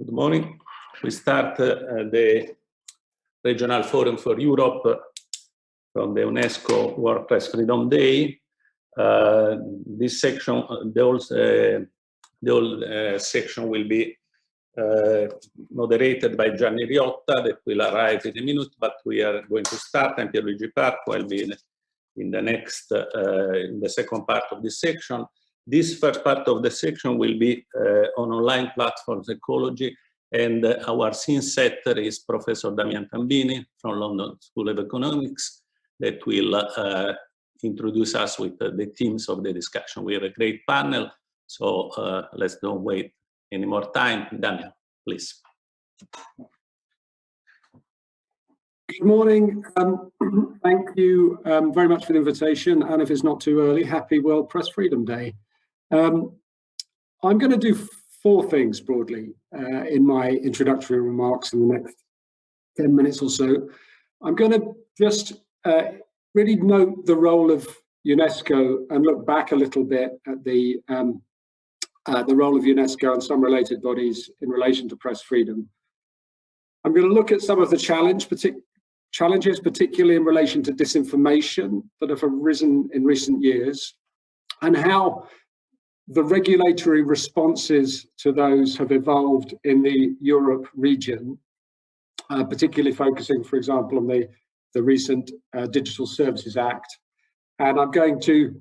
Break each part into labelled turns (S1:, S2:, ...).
S1: Good morning. We start the Regional Forum for Europe from the UNESCO World Press Freedom Day. This section, the whole section will be moderated by Gianni Riotta, that will arrive in a minute, but we are going to start, and Pierluigi Parco will be in the next, in the second part of this section. This first part of the section will be on online platforms ecology, and our scene setter is Professor Damian Tambini from London School of Economics, that will introduce us with the themes of the discussion. We have a great panel, so let's don't wait any more time. Damian, please.
S2: Good morning. Thank you very much for the invitation, and if it's not too early, happy World Press Freedom Day. I'm going to do four things broadly in my introductory remarks in the next 10 minutes or so. I'm going to just really note the role of UNESCO and look back a little bit at the role of UNESCO and some related bodies in relation to press freedom. I'm going to look at some of the challenges, particularly in relation to disinformation, that have arisen in recent years, and how the regulatory responses to those have evolved in the Europe region, particularly focusing, for example, on the recent Digital Services Act. And I'm going to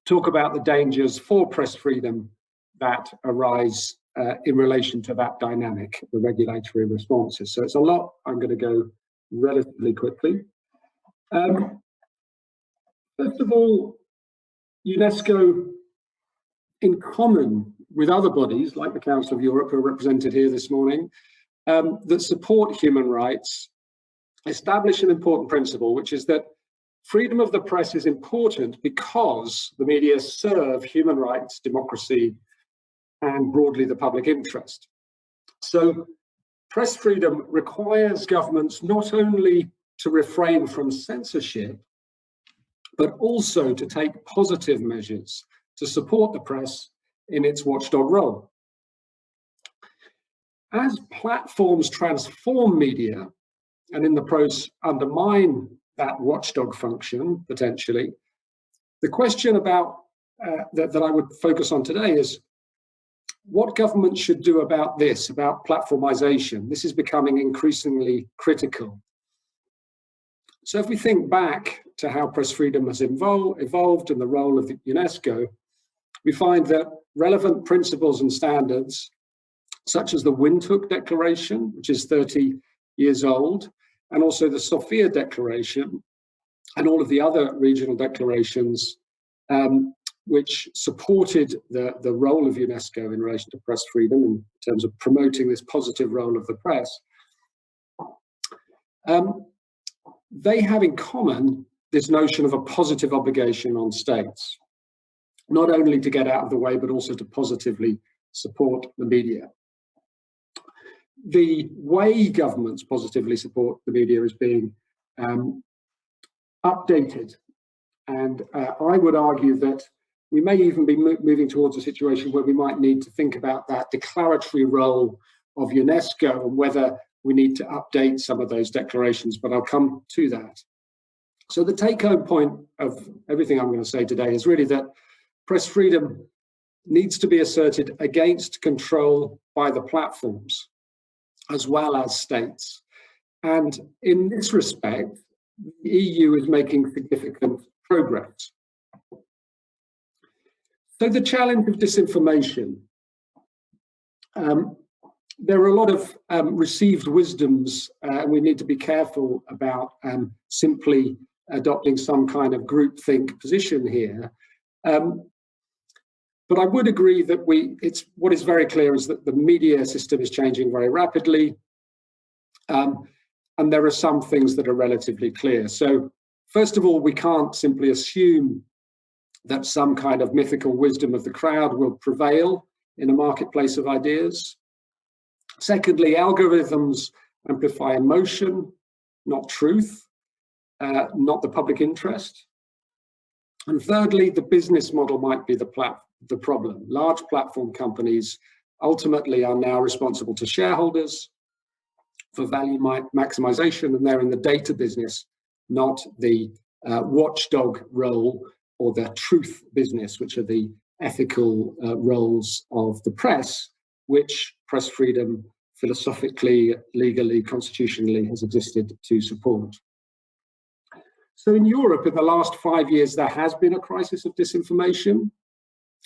S2: talk about the dangers for press freedom that arise in relation to that dynamic, the regulatory responses. So it's a lot. I'm going to go relatively quickly. First of all, UNESCO, in common with other bodies like the Council of Europe, who are represented here this morning, that support human rights, establish an important principle, which is that freedom of the press is important because the media serve human rights, democracy, and broadly the public interest. So press freedom requires governments not only to refrain from censorship, but also to take positive measures to support the press in its watchdog role. As platforms transform media and in the process undermine that watchdog function, potentially, the question about that I would focus on today is what governments should do about this, about platformization. This is becoming increasingly critical. So if we think back to how press freedom has evolved and the role of the UNESCO, we find that relevant principles and standards, such as the Windhoek Declaration, which is 30 years old, and also the Sofia Declaration, and all of the other regional declarations, which supported the role of UNESCO in relation to press freedom in terms of promoting this positive role of the press, they have in common this notion of a positive obligation on states, not only to get out of the way, but also to positively support the media. The way governments positively support the media is being updated. And I would argue that we may even be moving towards a situation where we might need to think about that declaratory role of UNESCO and whether we need to update some of those declarations, but I'll come to that. So the take-home point of everything I'm going to say today is really that press freedom needs to be asserted against control by the platforms, as well as states. And in this respect, the EU is making significant progress. So the challenge of disinformation. There are a lot of received wisdoms, and we need to be careful about simply adopting some kind of groupthink position here. But I would agree that what is very clear is that the media system is changing very rapidly, and there are some things that are relatively clear. So first of all, we can't simply assume that some kind of mythical wisdom of the crowd will prevail in a marketplace of ideas. Secondly, algorithms amplify emotion, not truth, not the public interest. And thirdly, the business model might be the problem. Large platform companies ultimately are now responsible to shareholders for value maximization, and they're in the data business, not the watchdog role or the truth business, which are the ethical roles of the press, which press freedom philosophically, legally, constitutionally has existed to support. So in Europe, in the last 5 years, there has been a crisis of disinformation.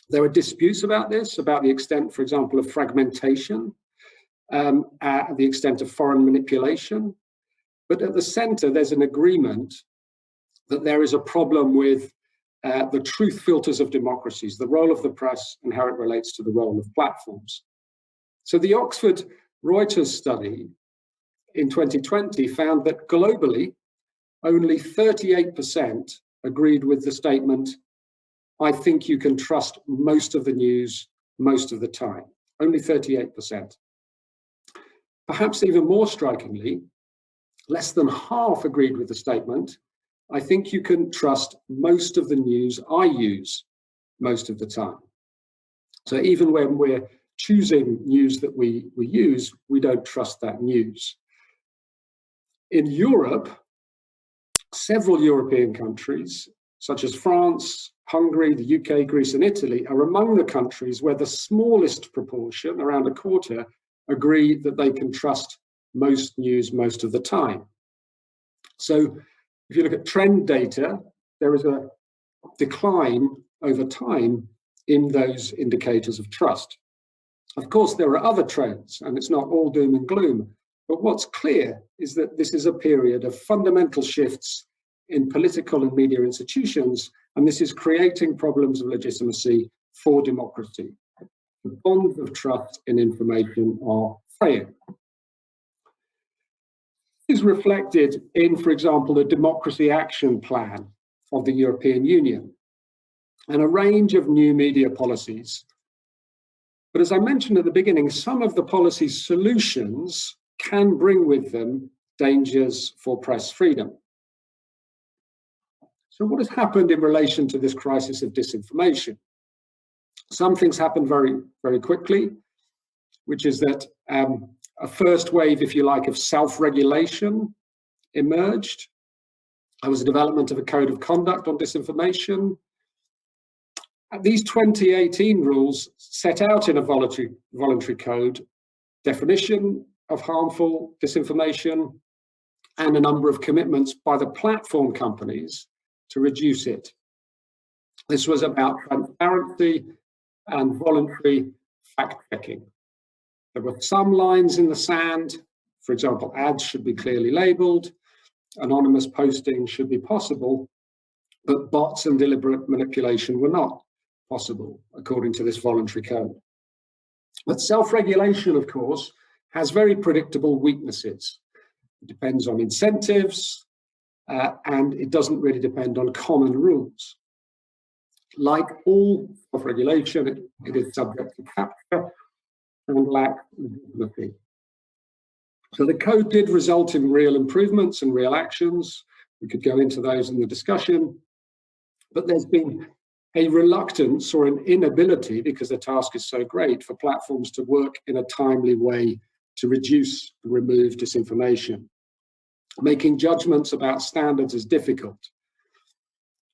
S2: There are disputes about this, about the extent, for example, of fragmentation, the extent of foreign manipulation. But at the center, there's an agreement that there is a problem with the truth filters of democracies, the role of the press and how it relates to the role of platforms. So the Oxford Reuters study in 2020 found that globally, only 38% agreed with the statement, "I think you can trust most of the news most of the time." Only 38%. Perhaps even more strikingly, less than half agreed with the statement, "I think you can trust most of the news I use most of the time." So even when we're choosing news that we use, we don't trust that news. In Europe, several European countries, such as France, Hungary, the UK, Greece, and Italy, are among the countries where the smallest proportion, around a quarter, agree that they can trust most news most of the time. So if you look at trend data, there is a decline over time in those indicators of trust. Of course, there are other trends, and it's not all doom and gloom, but what's clear is that this is a period of fundamental shifts in political and media institutions, and this is creating problems of legitimacy for democracy. The bonds of trust in information are fraying. This is reflected in, for example, the Democracy Action Plan of the European Union and a range of new media policies. But as I mentioned at the beginning, some of the policy solutions can bring with them dangers for press freedom. So what has happened in relation to this crisis of disinformation? Some things happened very, very quickly, which is that a first wave, if you like, of self-regulation emerged. There was a development of a code of conduct on disinformation. These 2018 rules set out in a voluntary code definition of harmful disinformation and a number of commitments by the platform companies to reduce it. This was about transparency and voluntary fact-checking. There were some lines in the sand. For example, ads should be clearly labeled, anonymous posting should be possible, but bots and deliberate manipulation were not possible, according to this voluntary code. But self-regulation, of course, has very predictable weaknesses. It depends on incentives, and it doesn't really depend on common rules. Like all self-regulation, it is subject to capture and lack legitimacy. So the code did result in real improvements and real actions. We could go into those in the discussion, but there's been a reluctance or an inability, because the task is so great, for platforms to work in a timely way to reduce and remove disinformation. Making judgments about standards is difficult.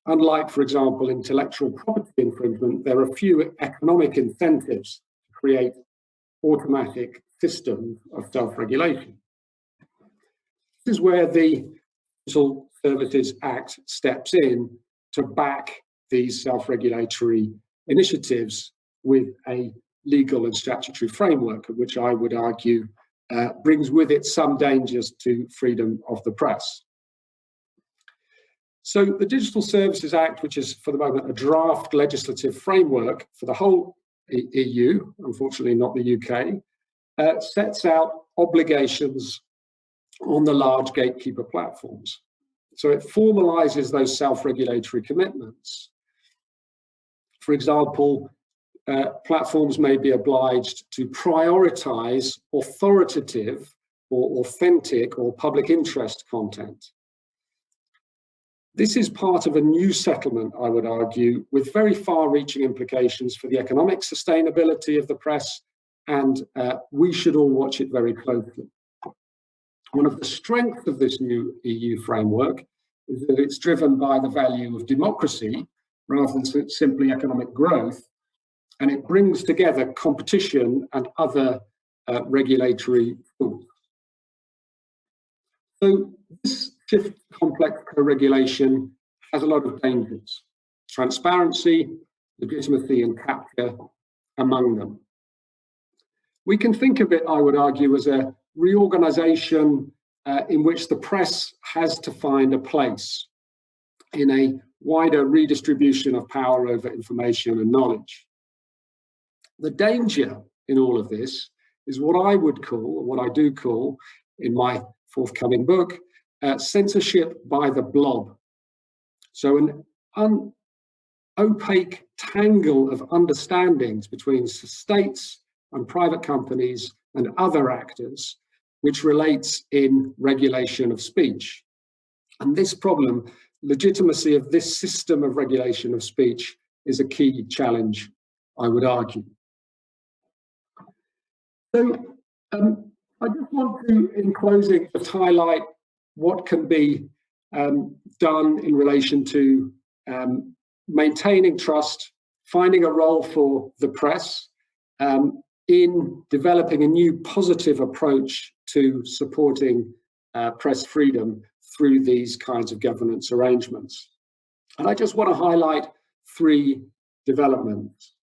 S2: Unlike, for example, intellectual property infringement, there are few economic incentives to create automatic systems of self-regulation. This is where the Digital Services Act steps in to back these self-regulatory initiatives with a legal and statutory framework, which I would argue brings with it some dangers to freedom of the press. So the Digital Services Act, which is for the moment a draft legislative framework for the whole EU, unfortunately not the UK, sets out obligations on the large gatekeeper platforms. So it formalizes those self-regulatory commitments. For example, platforms may be obliged to prioritize authoritative or authentic or public interest content. This is part of a new settlement, I would argue, with very far-reaching implications for the economic sustainability of the press and we should all watch it very closely. One of the strengths of this new EU framework is that it's driven by the value of democracy rather than simply economic growth, and it brings together competition and other regulatory tools. So this shift to complex co-regulation has a lot of dangers: transparency, legitimacy, and capture among them. We can think of it, I would argue, as a reorganization in which the press has to find a place in a wider redistribution of power over information and knowledge. The danger in all of this is what I would call, or what I do call in my forthcoming book, censorship by the blob. So an opaque tangle of understandings between states and private companies and other actors, which relates in regulation of speech. And this problem, legitimacy of this system of regulation of speech, is a key challenge, I would argue. So I just want to, in closing, just highlight what can be done in relation to maintaining trust, finding a role for the press, in developing a new positive approach to supporting press freedom through these kinds of governance arrangements. And I just want to highlight 3 developments.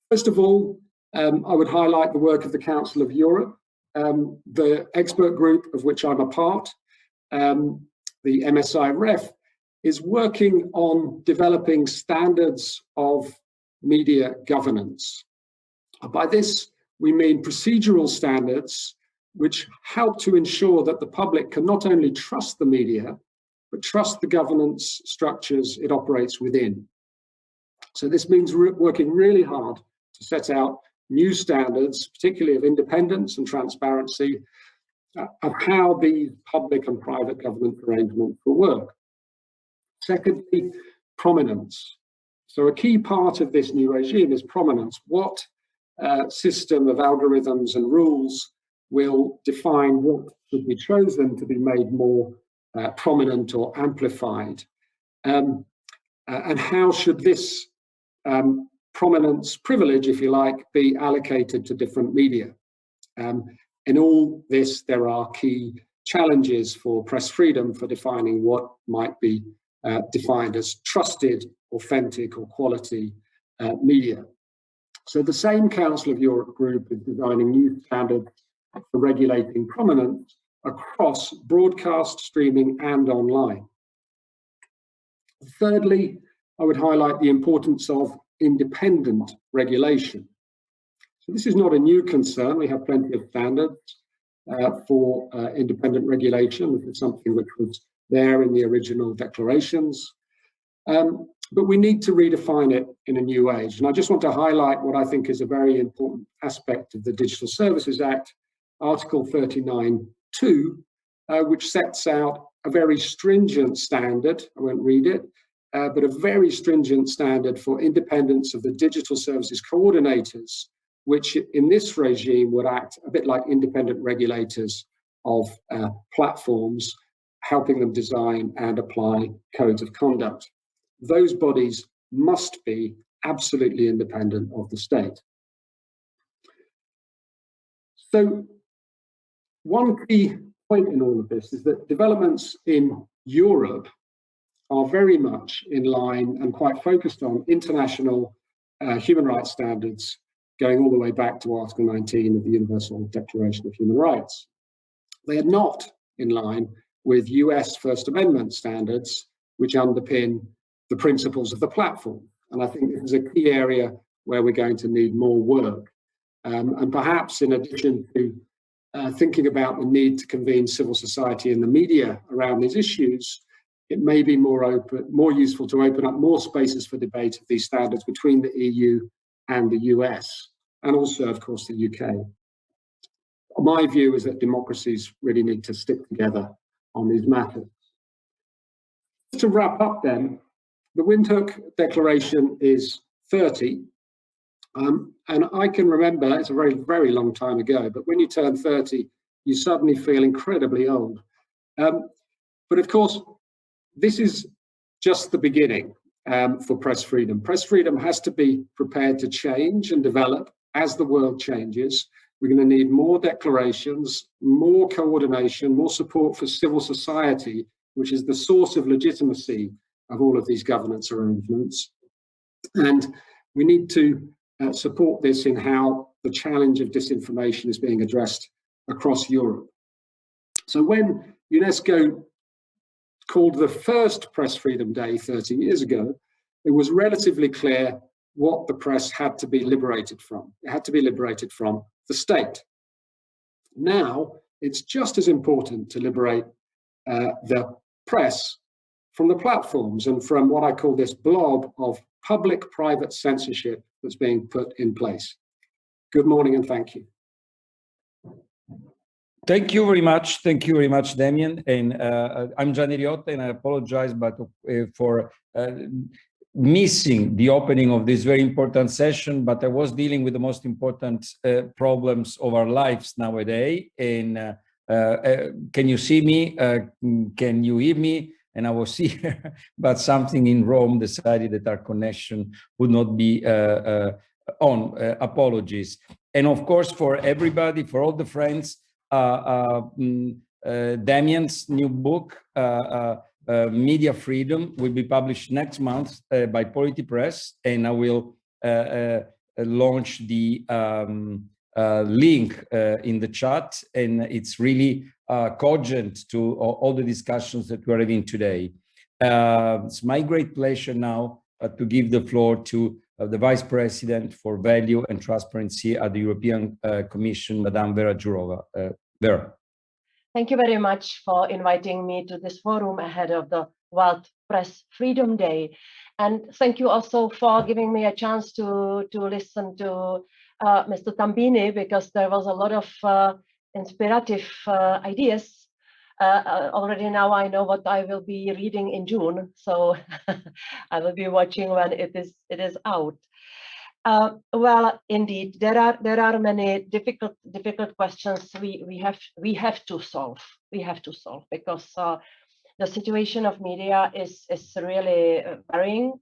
S2: First of all, I would highlight the work of the Council of Europe, the expert group of which I'm a part, the MSI-REF, is working on developing standards of media governance. By this, we mean procedural standards which help to ensure that the public can not only trust the media, but trust the governance structures it operates within. So this means working really hard to set out new standards, particularly of independence and transparency, of how these public and private government arrangements will work. Secondly, prominence. So a key part of this new regime is prominence. What system of algorithms and rules will define what should be chosen to be made more prominent or amplified? And how should this prominence privilege, if you like, be allocated to different media? In all this, there are key challenges for press freedom for defining what might be defined as trusted, authentic, or quality media. So the same Council of Europe group is designing new standards for regulating prominence across broadcast, streaming, and online. Thirdly, I would highlight the importance of independent regulation. So this is not a new concern. We have plenty of standards for independent regulation. This is something which was there in the original declarations. But we need to redefine it in a new age. And I just want to highlight what I think is a very important aspect of the Digital Services Act, Article 39(2), which sets out a very stringent standard. I won't read it, but a very stringent standard for independence of the digital services coordinators, which in this regime would act a bit like independent regulators of platforms, helping them design and apply codes of conduct. Those bodies must be absolutely independent of the state. So one key point in all of this is that developments in Europe are very much in line and quite focused on international human rights standards, going all the way back to Article 19 of the Universal Declaration of Human Rights. They are not in line with US First Amendment standards, which underpin the principles of the platform. And I think this is a key area where we're going to need more work. And perhaps in addition to thinking about the need to convene civil society and the media around these issues, it may be more useful to open up more spaces for debate of these standards between the EU and the US, and also, of course, the UK. My view is that democracies really need to stick together on these matters. To wrap up then, the Windhoek Declaration is 30, And I can remember, it's a very, very long time ago, but when you turn 30, you suddenly feel incredibly old. But of course, this is just the beginning for press freedom. Press freedom has to be prepared to change and develop as the world changes. We're going to need more declarations, more coordination, more support for civil society, which is the source of legitimacy of all of these governance arrangements. And we need to support this in how the challenge of disinformation is being addressed across Europe. So when UNESCO called the first Press Freedom Day 30 years ago, it was relatively clear what the press had to be liberated from. It had to be liberated from the state. Now, it's just as important to liberate the press from the platforms and from what I call this blob of public-private censorship that's being put in place. Good morning and thank you.
S3: Thank you very much. Thank you very much, Damien. And I'm Gianni Riotta, and I apologize for missing the opening of this very important session, but I was dealing with the most important problems of our lives nowadays. And can you see me? Can you hear me? And I was here, but something in Rome decided that our connection would not be on. Apologies. And of course, for everybody, for all the friends, Damien's new book, Media Freedom, will be published next month by Polity Press, and I will launch the link in the chat, and it's really cogent to all the discussions that we're having today. It's my great pleasure now to give the floor to the Vice President for Value and Transparency at the European Commission, Madame Vera Jourova. Vera.
S4: Thank you very much for inviting me to this forum ahead of the World Press Freedom Day. And thank you also for giving me a chance to listen to Mr. Tambini, because there was a lot of inspirative ideas. Already now I know what I will be reading in June, so I will be watching when it is out. Well, indeed, there are many difficult questions we have to solve. We have to solve because the situation of media is really varying.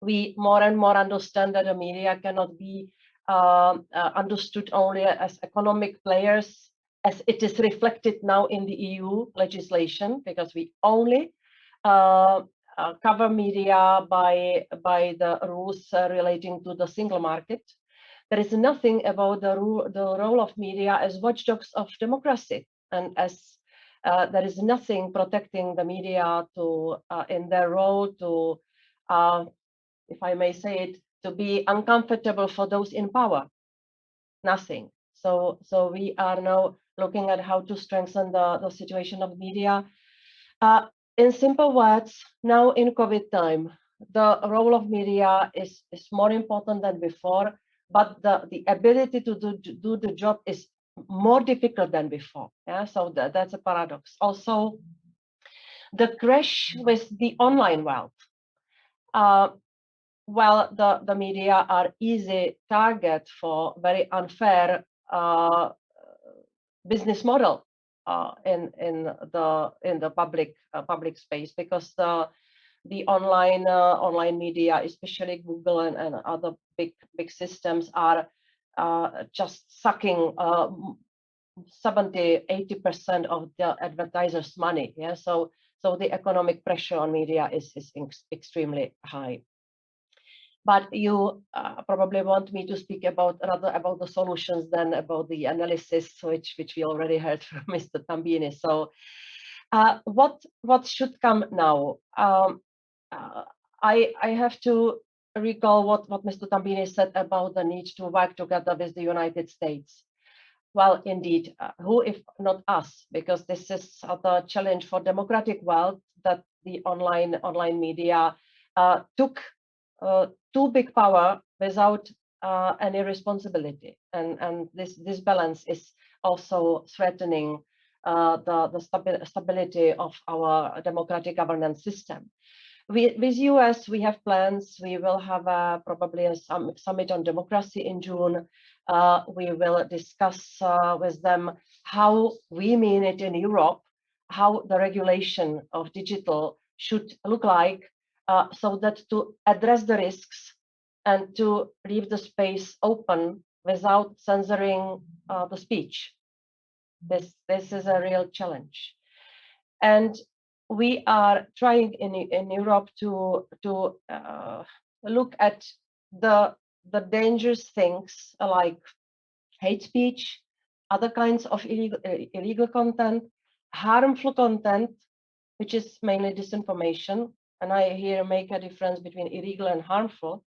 S4: We more and more understand that the media cannot be understood only as economic players, as it is reflected now in the EU legislation, because we only cover media by the rules relating to the single market. There is nothing about the role of media as watchdogs of democracy, and as there is nothing protecting the media to in their role to, if I may say it, to be uncomfortable for those in power. Nothing. So we are now looking at how to strengthen the situation of media. In simple words, now in COVID time, the role of media is more important than before, but the ability to do the job is more difficult than before. Yeah, so that's a paradox. Also, the crash with the online world. Well, the media are easy target for very unfair business model in the public space, because the online media, especially Google and other big systems, are just sucking 70–80% of the advertisers' money. Yeah, so the economic pressure on media is extremely high. But you probably want me to speak rather about the solutions than about the analysis, which we already heard from Mr. Tambini. So what should come now? I have to recall what Mr. Tambini said about the need to work together with the United States. Well, indeed, who if not us? Because this is the challenge for democratic world, that the online media took too big power without any responsibility, and this balance is also threatening the stability of our democratic governance system. With US, we have plans. We will have probably a summit on democracy in June. We will discuss with them how we mean it in Europe, how the regulation of digital should look like, so that to address the risks and to leave the space open without censoring the speech. This is a real challenge. And we are trying in Europe to look at the dangerous things like hate speech, other kinds of illegal content, harmful content, which is mainly disinformation. And I here make a difference between illegal and harmful.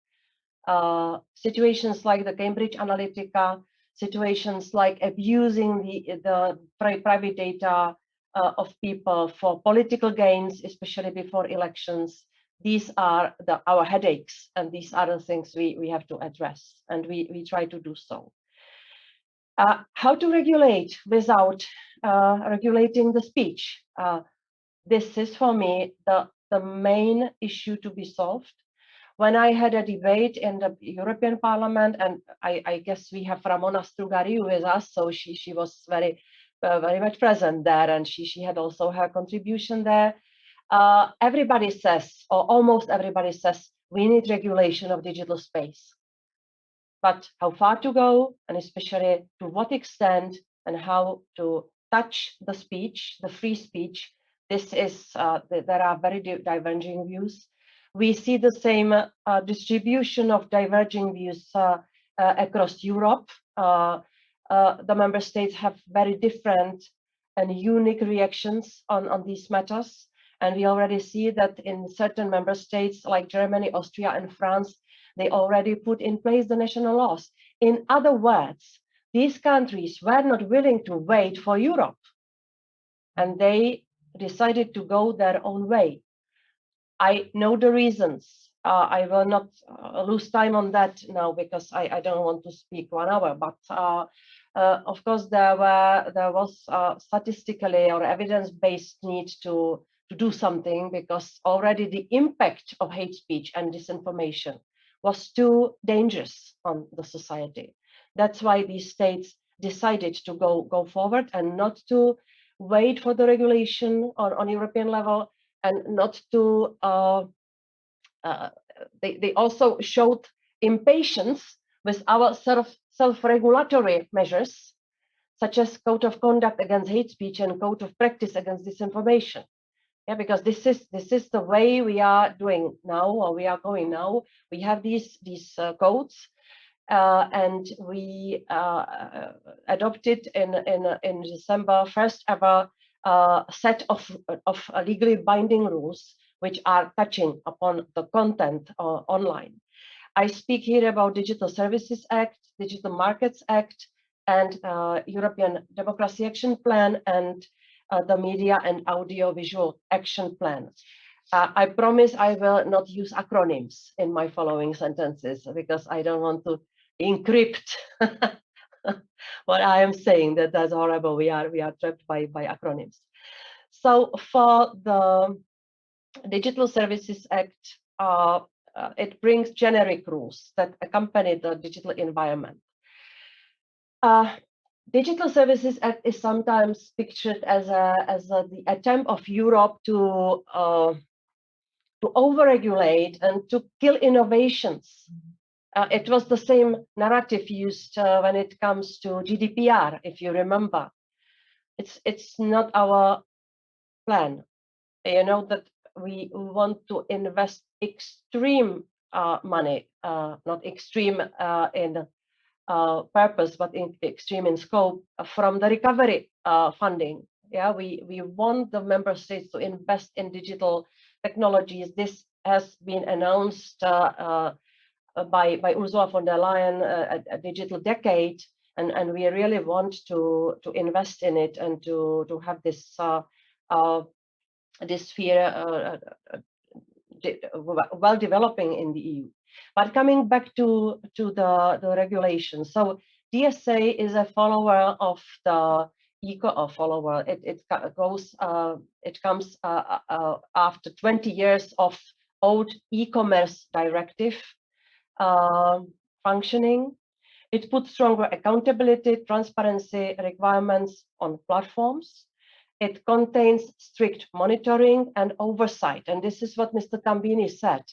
S4: Situations like the Cambridge Analytica, situations like abusing the private data of people for political gains, especially before elections. These are our headaches, and these are the things we have to address, and we try to do so. How to regulate without regulating the speech? This is for me the main issue to be solved. When I had a debate in the European Parliament, and I guess we have Ramona Strugariu with us, so she was very much present there, and she had also her contribution there. Everybody says, or almost everybody says, we need regulation of digital space. But how far to go, and especially to what extent, and how to touch the speech, the free speech, this is, there are very diverging views. We see the same distribution of diverging views across Europe. The member states have very different and unique reactions on these matters. And we already see that in certain member states like Germany, Austria, and France, they already put in place the national laws. In other words, these countries were not willing to wait for Europe, and they decided to go their own way. I know the reasons. I will not lose time on that now because I don't want to speak 1 hour. But of course, there was statistically or evidence-based need to do something, because already the impact of hate speech and disinformation was too dangerous on the society. That's why these states decided to go forward and not to wait for the regulation on European level, and not to, they also showed impatience with our self-regulatory measures, such as code of conduct against hate speech and code of practice against disinformation. Yeah, because this is the way we are doing now, or we are going now. We have these codes, and we adopted in December first ever set of legally binding rules which are touching upon the content online. I speak here about Digital Services Act, Digital Markets Act, and European Democracy Action Plan, and the Media and Audiovisual Action Plan. I promise I will not use acronyms in my following sentences, because I don't want to encrypt what I am saying. That's horrible. We are trapped by acronyms. So for the Digital Services Act, it brings generic rules that accompany the digital environment. Digital Services Act is sometimes pictured as the attempt of Europe to overregulate and to kill innovations. It was the same narrative used when it comes to GDPR, if you remember. It's not our plan. You know that we want to invest extreme money, not extreme in purpose, but extreme in scope, from the recovery funding. Yeah, we want the member states to invest in digital technologies. This has been announced by Ursula von der Leyen, a digital decade, and we really want to invest in it and to have this this sphere well developing in the EU. But coming back to the regulation, so DSA is a follower of the follower. It comes after 20 years of old e-commerce directive functioning. It puts stronger accountability, transparency requirements on platforms. It contains strict monitoring and oversight. And this is what Mr. Cambini said.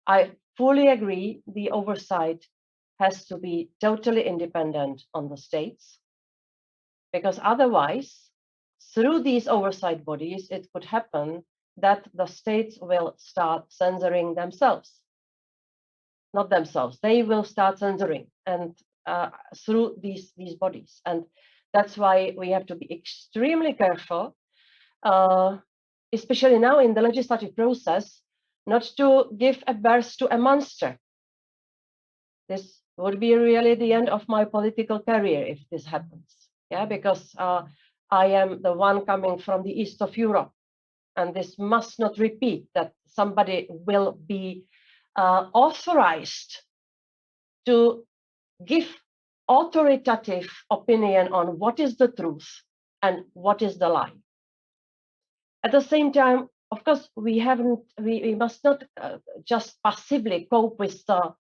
S4: I fully agree the oversight has to be totally independent on the states, because otherwise, through these oversight bodies, it could happen that the states will start censoring themselves. Not themselves, they will start censoring and through these bodies. And that's why we have to be extremely careful, especially now in the legislative process, not to give a birth to a monster. This would be really the end of my political career if this happens. Yeah, because I am the one coming from the east of Europe, and this must not repeat, that somebody will be authorized to give authoritative opinion on what is the truth and what is the lie. At the same time, of course, we must not just passively cope with the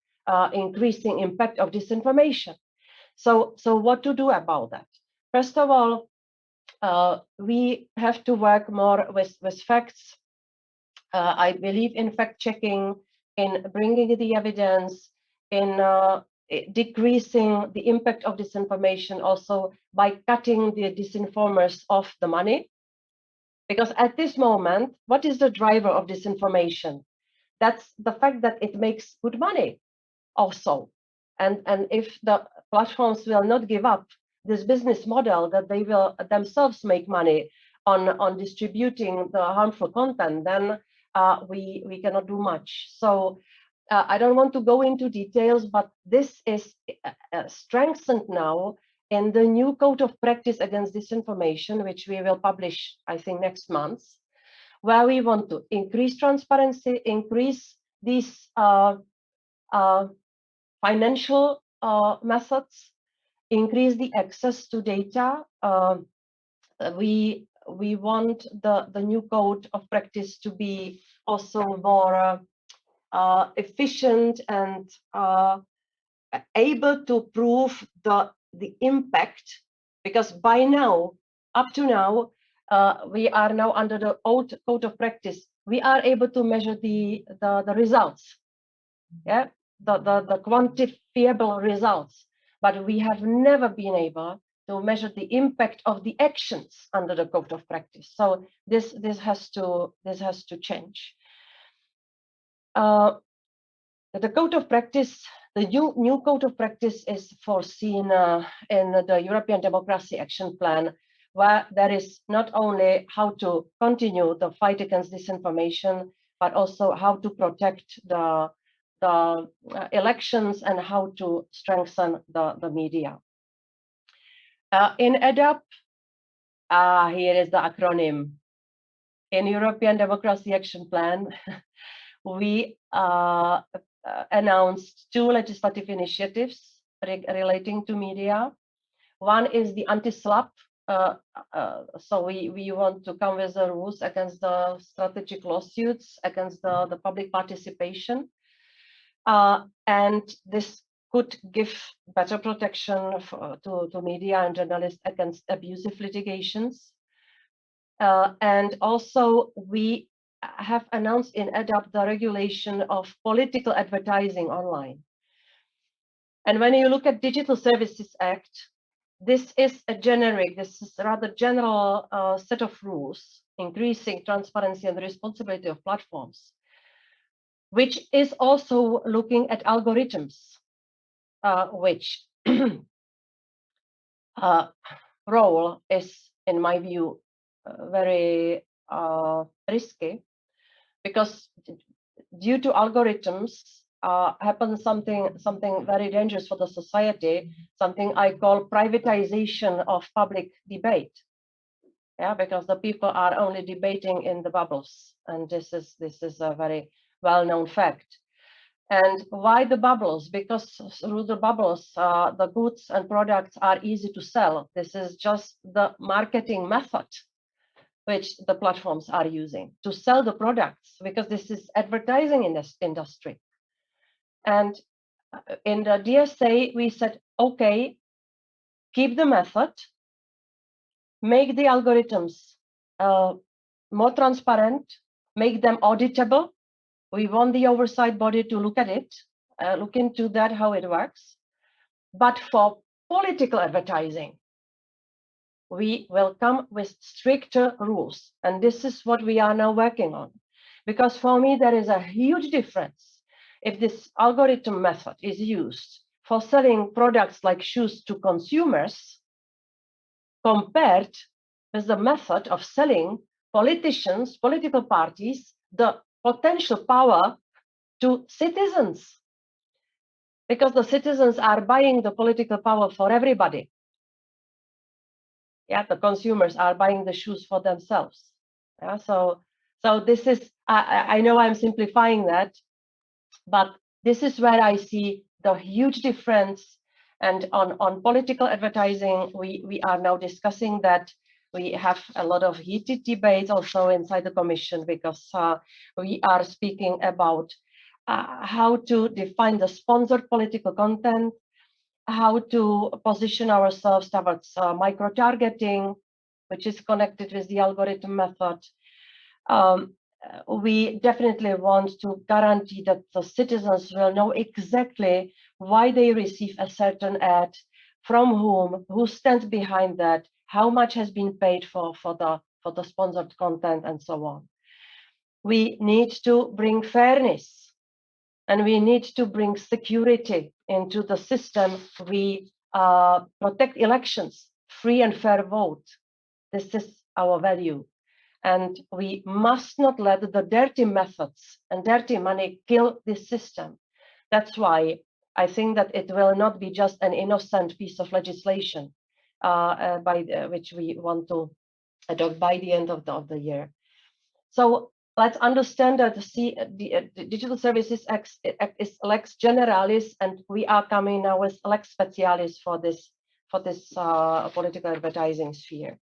S4: increasing impact of disinformation. So what to do about that? First of all, we have to work more with facts. I believe in fact-checking, in bringing the evidence, in decreasing the impact of disinformation, also by cutting the disinformers off the money. Because at this moment, what is the driver of disinformation? That's the fact that it makes good money also. And if the platforms will not give up this business model that they will themselves make money on distributing the harmful content, then we cannot do much. So I don't want to go into details, but this is strengthened now in the new Code of Practice against Disinformation, which we will publish, I think, next month, where we want to increase transparency, increase these financial methods, increase the access to data. We want the new Code of Practice to be also more efficient and able to prove the impact, because by now, up to now, we are now under the old Code of Practice. We are able to measure the results, yeah, the quantifiable results, but we have never been able to measure the impact of the actions under the Code of Practice. So this has to change. The Code of Practice, the new Code of Practice is foreseen in the European Democracy Action Plan, where there is not only how to continue the fight against disinformation, but also how to protect the elections and how to strengthen the media. In EDAP, here is the acronym. In European Democracy Action Plan, we announced 2 legislative initiatives relating to media. One is the anti-SLAPP. So we want to come with the rules against the strategic lawsuits, against the public participation. And this could give better protection to media and journalists against abusive litigations. And also we have announced in EDAP the regulation of political advertising online. And when you look at Digital Services Act, this is a rather general set of rules, increasing transparency and responsibility of platforms, which is also looking at algorithms, which role is, in my view, very risky, because due to algorithms happens something very dangerous for the society, something I call privatization of public debate. Yeah, because the people are only debating in the bubbles, and this is a very well-known fact. And why the bubbles? Because through the bubbles, the goods and products are easy to sell. This is just the marketing method. which the platforms are using to sell the products, because this is advertising in this industry. And in the DSA, we said, okay, keep the method, make the algorithms more transparent, make them auditable. We want the oversight body to look at it, look into that, how it works. But for political advertising, we will come with stricter rules. And this is what we are now working on. Because for me, there is a huge difference if this algorithm method is used for selling products like shoes to consumers compared with the method of selling politicians, political parties, the potential power to citizens. Because the citizens are buying the political power for everybody. Yeah, the consumers are buying the shoes for themselves. Yeah, so this is, I know I'm simplifying that, but this is where I see the huge difference. And on political advertising, we are now discussing that. We have a lot of heated debates also inside the Commission, because we are speaking about how to define the sponsored political content, how to position ourselves towards micro-targeting, which is connected with the algorithm method. We definitely want to guarantee that the citizens will know exactly why they receive a certain ad, from whom, who stands behind that, how much has been paid for the sponsored content, and so on. We need to bring fairness, and we need to bring security into the system. We protect elections, free and fair vote. This is our value. And we must not let the dirty methods and dirty money kill this system. That's why I think that it will not be just an innocent piece of legislation which we want to adopt by the end of the year. So let's understand that the Digital Services Act is lex generalis, and we are coming now with lex specialis for this political advertising sphere.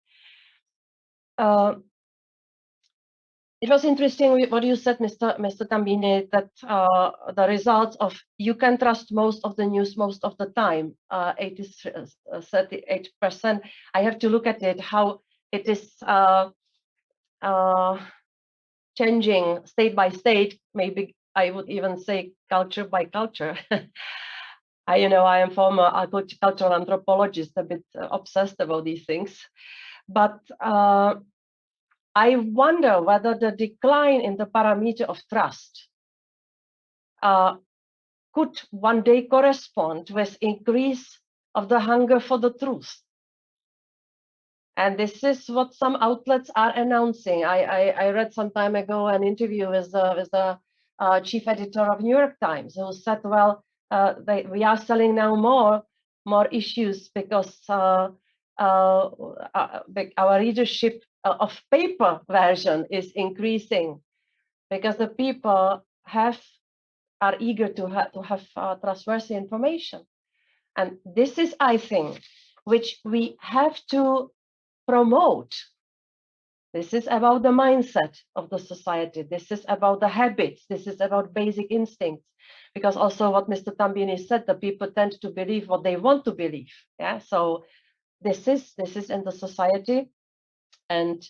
S4: It was interesting what you said, Mr. Tambini, that the results of you can trust most of the news most of the time, 38%. I have to look at it, how it is changing state by state. Maybe I would even say culture by culture. I am former cultural anthropologist, a bit obsessed about these things. But I wonder whether the decline in the parameter of trust could one day correspond with increase of the hunger for the truth. And this is what some outlets are announcing. I read some time ago an interview with the chief editor of New York Times, who said, well, we are selling now more issues because our readership of paper version is increasing, because the people are eager to have trustworthy information. And this is, I think, which we have to promote. This is about the mindset of the society. This is about the habits. This is about basic instincts. Because also what Mr. Tambini said, the people tend to believe what they want to believe. Yeah. So this is in the society, and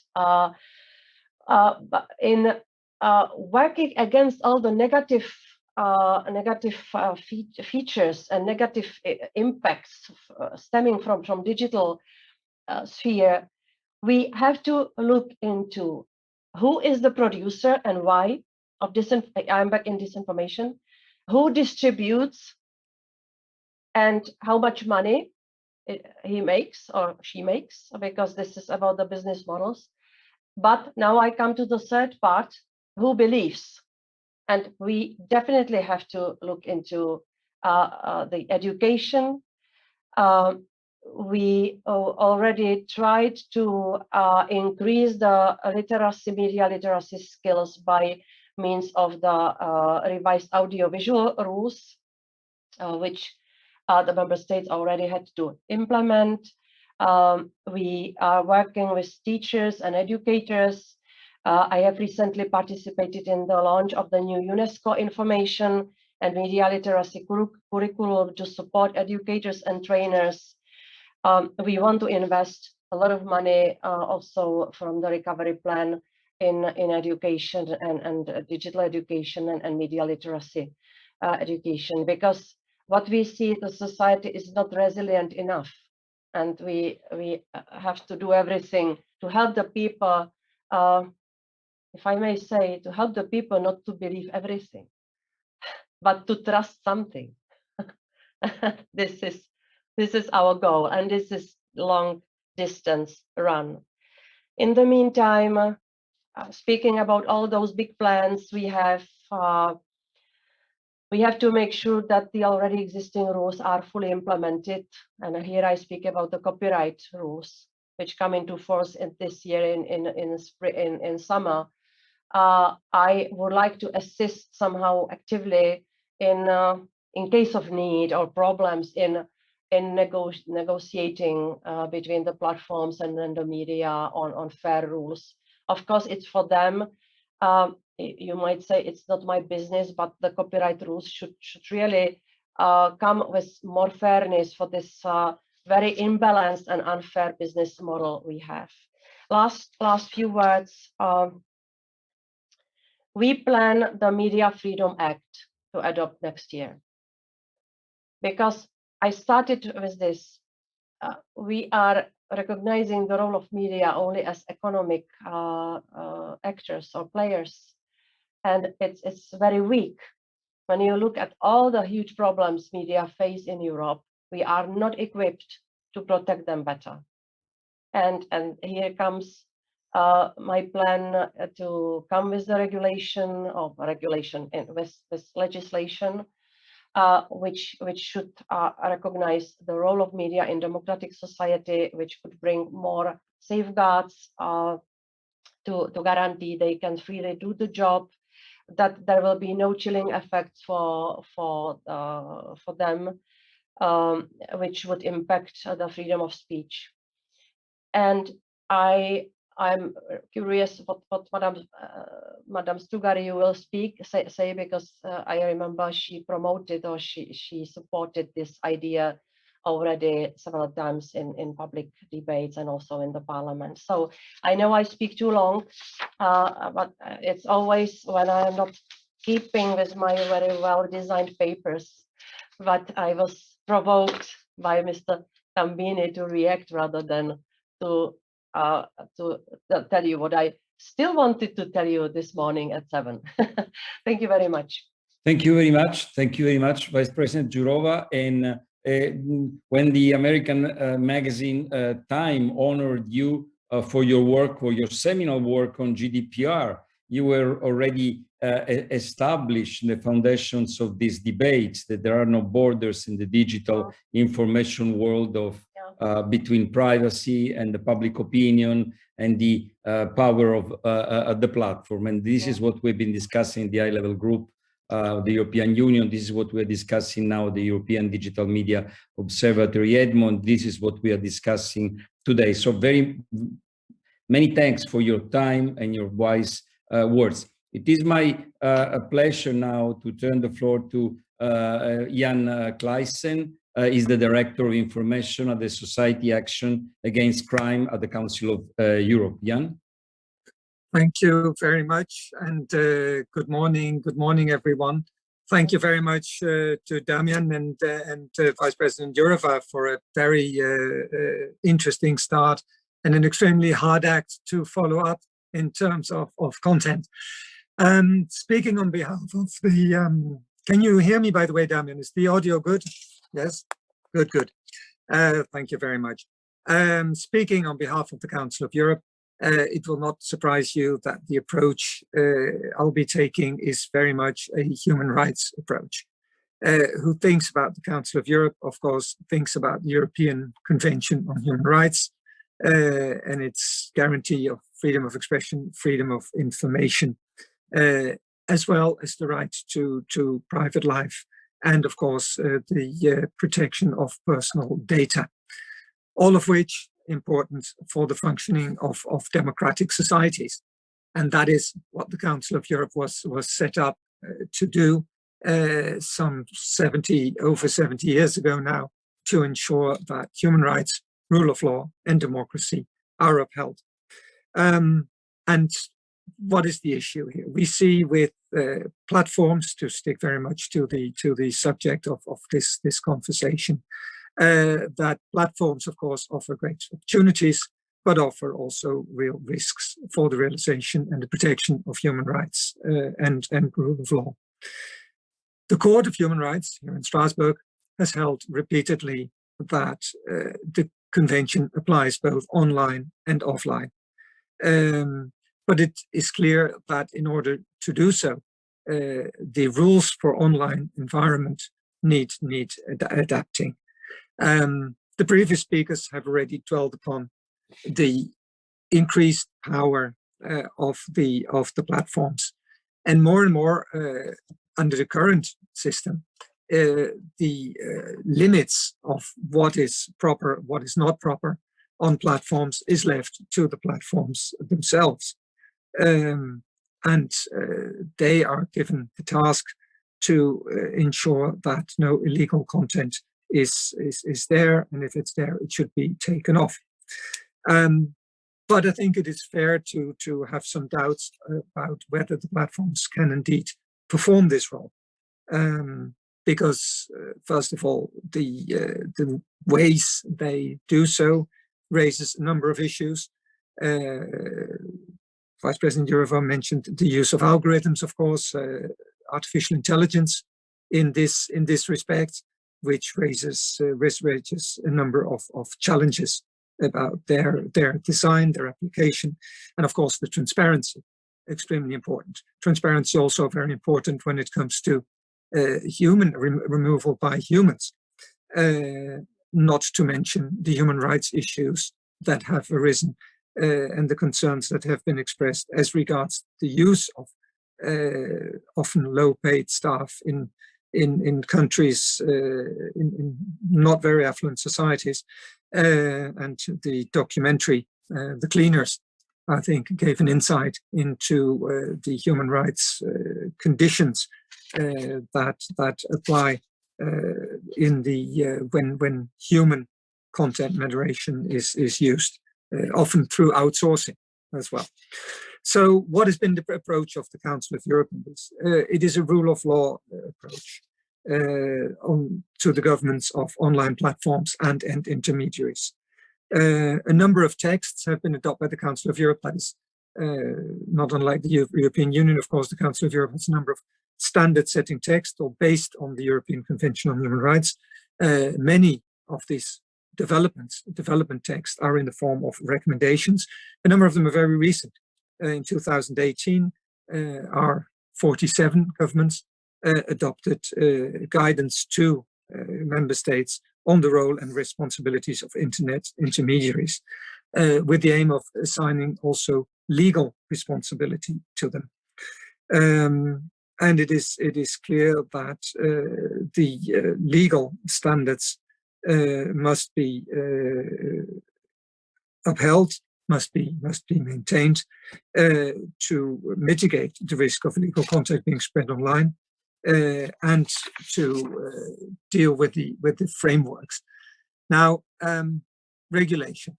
S4: in working against all the negative features and negative impacts stemming from digital sphere, we have to look into who is the producer and why of I'm back in disinformation, who distributes, and how much money he makes or she makes, because this is about the business models. But now I come to the third part, who believes. And we definitely have to look into the education. We already tried to increase the media literacy skills by means of the revised audiovisual rules, which the member states already had to implement. We are working with teachers and educators. I have recently participated in the launch of the new UNESCO information and media literacy curriculum to support educators and trainers. We want to invest a lot of money also from the recovery plan in education and digital education and media literacy education, because what we see, the society is not resilient enough, and we have to do everything to help the people, if I may say, to help the people not to believe everything, but to trust something. This is our goal, and this is long distance run. In the meantime, speaking about all those big plans we have to make sure that the already existing rules are fully implemented. And here I speak about the copyright rules, which come into force this year in summer. I would like to assist somehow actively in case of need or problems in negotiating between the platforms and the media on fair rules. Of course, it's for them. You might say it's not my business, but the copyright rules should really come with more fairness for this very imbalanced and unfair business model we have. Last few words. We plan the Media Freedom Act to adopt next year. Because I started with this, we are recognizing the role of media only as economic actors or players. And it's very weak. When you look at all the huge problems media face in Europe, we are not equipped to protect them better. And here comes my plan to come with the regulation with legislation, which should recognize the role of media in democratic society, which could bring more safeguards to guarantee they can freely do the job, that there will be no chilling effects for them, which would impact the freedom of speech. And I'm curious what Madame Strugari will say, because I remember she promoted or she supported this idea already several times in public debates and also in the parliament. So I know I speak too long, but it's always when I'm not keeping with my very well-designed papers, but I was provoked by Mr. Tambini to react rather than to tell you what I still wanted to tell you this morning at 7. Thank you very much.
S3: Thank you very much. Thank you very much, Vice President Jourova. And when the American magazine Time honored you for your work, for your seminal work on GDPR, you were already established the foundations of these debates, that there are no borders in the digital information world of between privacy and the public opinion and the power of the platform. And this is what we've been discussing in the high-level group, the European Union. This is what we're discussing now, the European Digital Media Observatory, Edmond. This is what we are discussing today. So very many thanks for your time and your wise words. It is my pleasure now to turn the floor to Jan Kleijsen. Is the Director of Information at the Society Action Against Crime at the Council of Europe. Jan?
S5: Thank you very much, and good morning, everyone. Thank you very much to Damian and Vice President Jourova for a very interesting start and an extremely hard act to follow up in terms of content. Speaking on behalf of the, can you hear me, by the way, Damian? Is the audio good? Yes, good. Thank you very much. Speaking on behalf of the Council of Europe, it will not surprise you that the approach I'll be taking is very much a human rights approach. Who thinks about the Council of Europe, of course, thinks about the European Convention on Human Rights and its guarantee of freedom of expression, freedom of information, as well as the right to private life, and of course the protection of personal data. all of which important for the functioning of democratic societies. And that is what the Council of Europe was set up to do some over 70 years ago now, to ensure that human rights, rule of law, and democracy are upheld. And what is the issue here? We see with platforms, to stick very much to the subject of this conversation, that platforms, of course, offer great opportunities, but offer also real risks for the realization and the protection of human rights and rule of law. The Court of Human Rights here in Strasbourg has held repeatedly that the Convention applies both online and offline. But it is clear that in order to do so, the rules for online environment need adapting. The previous speakers have already dwelled upon the increased power of the platforms, and more under the current system, the limits of what is proper, what is not proper on platforms is left to the platforms themselves. And they are given the task to ensure that no illegal content is there, and if it's there, it should be taken off. But I think it is fair to have some doubts about whether the platforms can indeed perform this role. Because first of all, the ways they do so raises a number of issues. Vice President Jourova mentioned the use of algorithms, of course, artificial intelligence in this respect, which raises a number of challenges about their design, their application, and of course the transparency, extremely important. Transparency also very important when it comes to human removal by humans, not to mention the human rights issues that have arisen and the concerns that have been expressed as regards the use of often low-paid staff in countries, in not very affluent societies. And the documentary, The Cleaners, I think gave an insight into the human rights conditions that apply in the when human content moderation is used, often through outsourcing as well. So what has been the approach of the Council of Europe in this? It is a rule of law approach to the governance of online platforms and intermediaries. A number of texts have been adopted by the Council of Europe. That is not unlike the European Union. Of course, the Council of Europe has a number of standard-setting texts or based on the European Convention on Human Rights. Many of these development texts are in the form of recommendations. A number of them are very recent. In 2018, our 47 governments adopted guidance to member states on the role and responsibilities of internet intermediaries, with the aim of assigning also legal responsibility to them. And it is clear that the legal standards must be upheld, must be maintained to mitigate the risk of illegal content being spread online, and to deal with the frameworks. Now, regulation.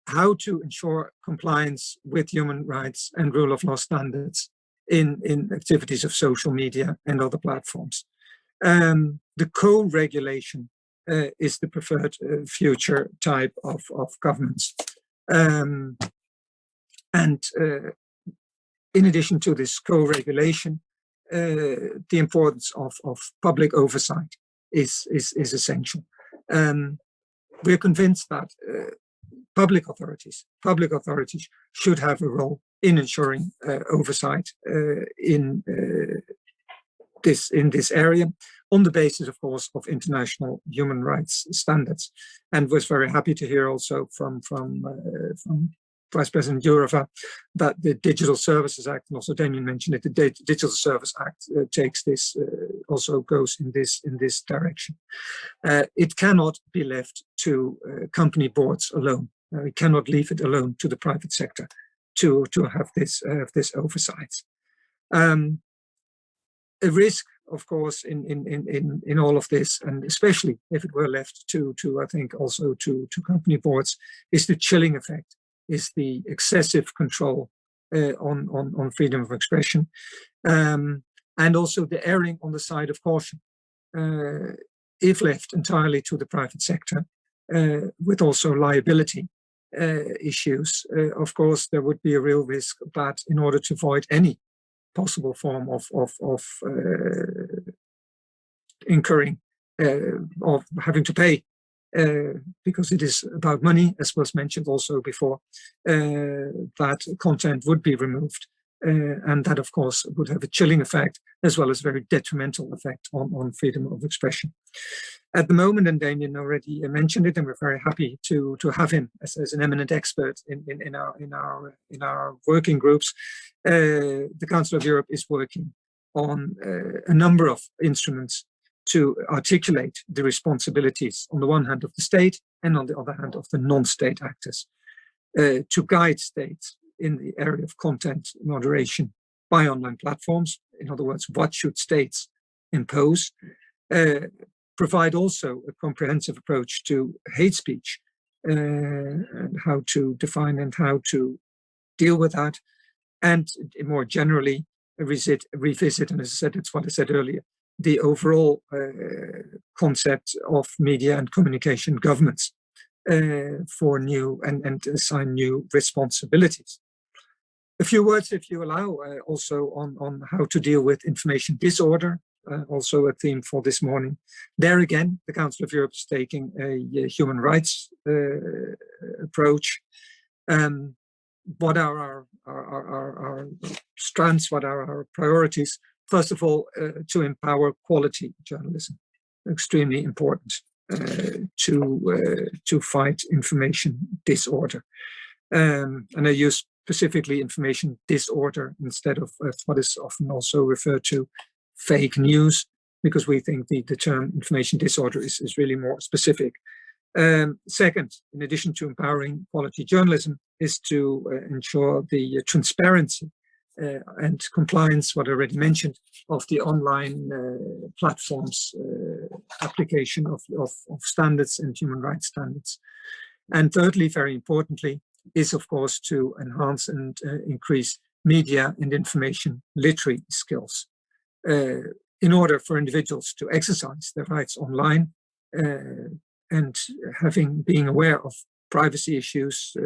S5: How to ensure compliance with human rights and rule of law standards in activities of social media and other platforms. The co-regulation is the preferred future type of governance. And in addition to this co-regulation, the importance of public oversight is essential. We're convinced that public authorities should have a role in ensuring oversight in this area, on the basis, of course, of international human rights standards. And was very happy to hear also from Vice President Jourova, that the Digital Services Act, and also Damien mentioned it, the Digital Service Act takes this, also goes in this direction. It cannot be left to company boards alone. We cannot leave it alone to the private sector to have this oversight. A risk, of course, in all of this, and especially if it were left to I think also to company boards, is the chilling effect, is the excessive control on freedom of expression, and also the erring on the side of caution. If left entirely to the private sector, with also liability issues, of course, there would be a real risk that in order to avoid any possible form of incurring of having to pay, because it is about money, as was mentioned also before, that content would be removed, and that of course would have a chilling effect as well as very detrimental effect on freedom of expression. At the moment, and Damien already mentioned it, and we're very happy to have him as an eminent expert in our working groups. The Council of Europe is working on a number of instruments to articulate the responsibilities on the one hand of the state and on the other hand of the non-state actors, to guide states in the area of content moderation by online platforms. In other words, what should states impose? Provide also a comprehensive approach to hate speech, and how to define and how to deal with that, and more generally revisit, and as I said, it's what I said earlier, the overall concept of media and communication governance for new and assign new responsibilities. A few words, if you allow, also on how to deal with information disorder, also a theme for this morning. There again, the Council of Europe is taking a human rights approach. What are our strands? What are our priorities? First of all, to empower quality journalism, extremely important to fight information disorder. And I use specifically information disorder instead of what is often also referred to fake news, because we think the term information disorder is really more specific. Second, in addition to empowering quality journalism, is to ensure the transparency and compliance, what I already mentioned, of the online platforms application of standards and human rights standards. And thirdly, very importantly, is of course to enhance and increase media and information literacy skills in order for individuals to exercise their rights online, and being aware of privacy issues,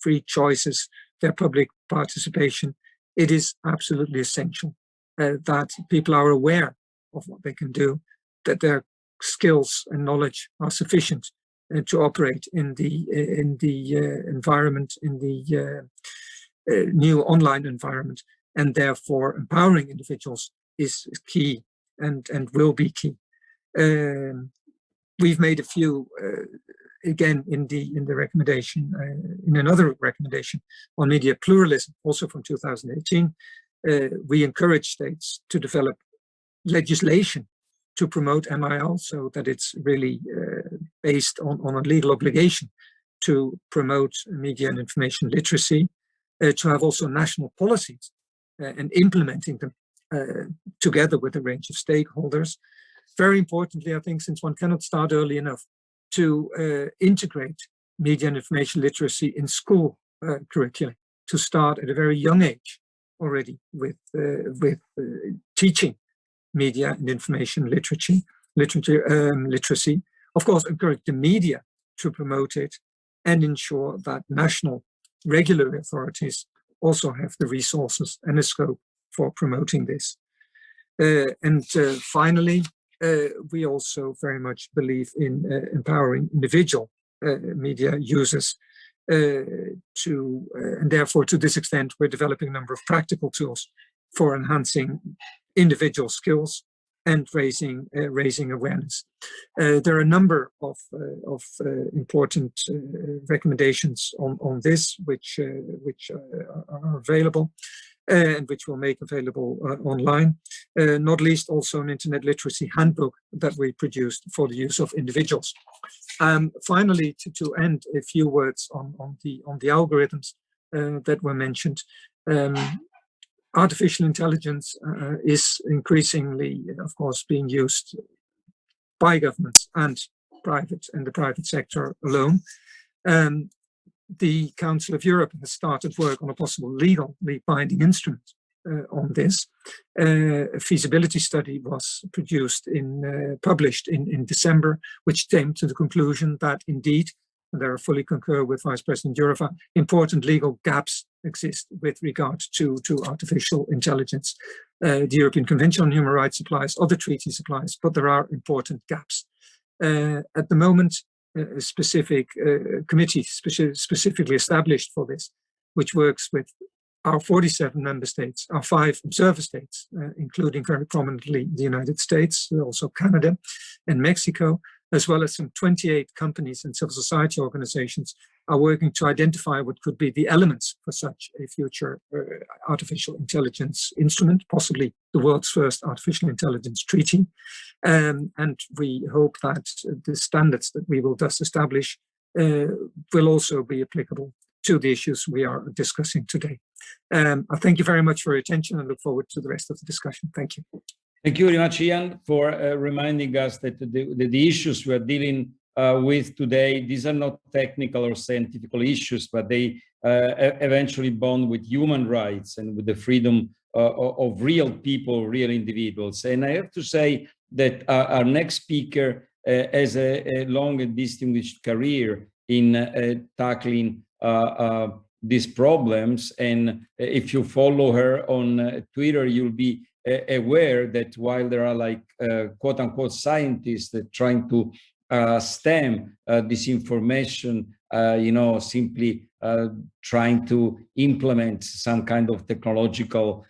S5: free choices, their public participation. It is absolutely essential that people are aware of what they can do, that their skills and knowledge are sufficient to operate in the environment, in the new online environment, and therefore empowering individuals is key and will be key. We've made a few again in the recommendation, in another recommendation on media pluralism, also from 2018. We encourage states to develop legislation to promote MIL, so that it's really based on a legal obligation to promote media and information literacy, to have also national policies and implementing them together with a range of stakeholders. Very importantly, I think, since one cannot start early enough, to integrate media and information literacy in school curricula, to start at a very young age already with teaching media and information literacy. Of course, encourage the media to promote it and ensure that national regulatory authorities also have the resources and the scope for promoting this. Finally, we also very much believe in empowering individual media users and therefore to this extent we're developing a number of practical tools for enhancing individual skills and raising awareness. There are a number of important recommendations on this, which are available and which we'll make available online. Not least also an internet literacy handbook that we produced for the use of individuals. Finally, to end, a few words on the algorithms that were mentioned. Artificial intelligence is increasingly, of course, being used by governments and the private sector alone. The Council of Europe has started work on a possible legally binding instrument on this. A feasibility study was published in December, which came to the conclusion that indeed, and I fully concur with Vice President Jourova, important legal gaps exist with regard to artificial intelligence. The European Convention on Human Rights applies, other treaties applies, but there are important gaps. At the moment, a specific committee specifically established for this, which works with our 47 member states, our 5 observer states, including very prominently the United States, also Canada and Mexico, as well as some 28 companies and civil society organizations, are working to identify what could be the elements for such a future artificial intelligence instrument, possibly the world's first artificial intelligence treaty. And we hope that the standards that we will thus establish will also be applicable to the issues we are discussing today. I thank you very much for your attention and look forward to the rest of the discussion. Thank you.
S3: Thank you very much, Ian, for reminding us that the issues we are dealing with today, these are not technical or scientific issues, but they eventually bond with human rights and with the freedom of real people, real individuals. And I have to say that our next speaker has a long and distinguished career in tackling these problems. And if you follow her on Twitter, you'll be aware that while there are like quote unquote scientists that trying to stem disinformation, simply trying to implement some kind of technological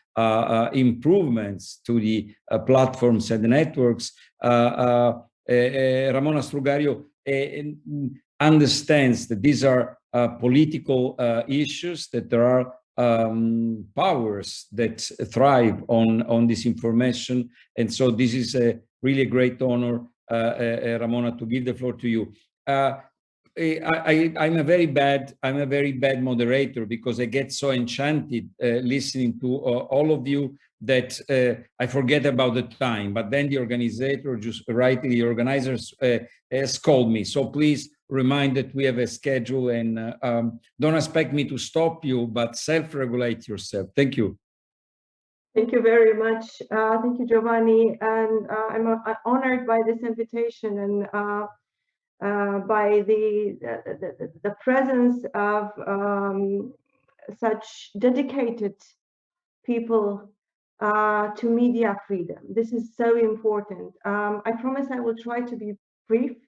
S3: improvements to the platforms and the networks, Ramona Strugario understands that these are political issues, that there are powers that thrive on this information. And so this is really a great honor, Ramona, to give the floor to you. I'm a very bad moderator because I get so enchanted listening to all of you that I forget about the time, but then the organizers scold me. So please remind that we have a schedule and don't expect me to stop you, but self-regulate yourself. Thank you.
S6: Thank you very much. Thank you, Giovanni. And I'm honored by this invitation and by the presence of such dedicated people to media freedom. This is so important. I promise I will try to be brief,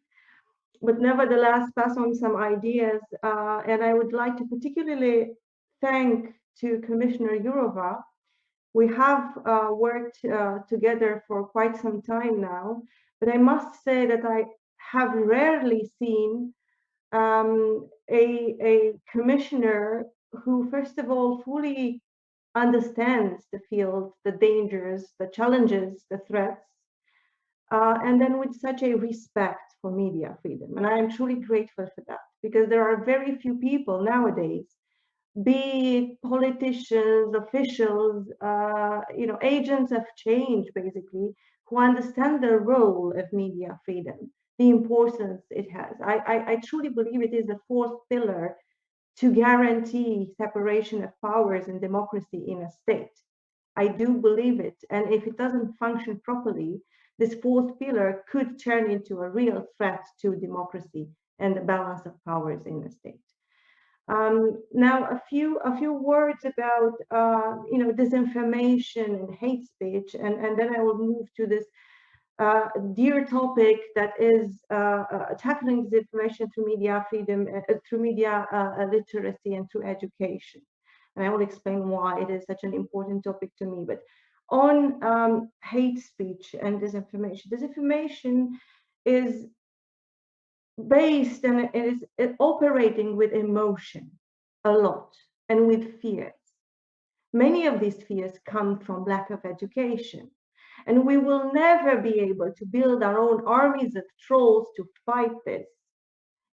S6: but nevertheless pass on some ideas. And I would like to particularly thank to Commissioner Jourova. We have worked together for quite some time now, but I must say that I have rarely seen a commissioner who, first of all, fully understands the field, the dangers, the challenges, the threats, and then with such a respect for media freedom. And I am truly grateful for that, because there are very few people nowadays, be it politicians, officials, agents of change, basically, who understand the role of media freedom, the importance it has. I truly believe it is the fourth pillar to guarantee separation of powers and democracy in a state. I do believe it. And if it doesn't function properly, this fourth pillar could turn into a real threat to democracy and the balance of powers in a state. Now, a few words about disinformation and hate speech, and then I will move to this dear topic that is tackling disinformation through media freedom, through media literacy, and through education. And I will explain why it is such an important topic to me. But On hate speech and disinformation. Disinformation is based and it is operating with emotion a lot and with fears. Many of these fears come from lack of education. And we will never be able to build our own armies of trolls to fight this.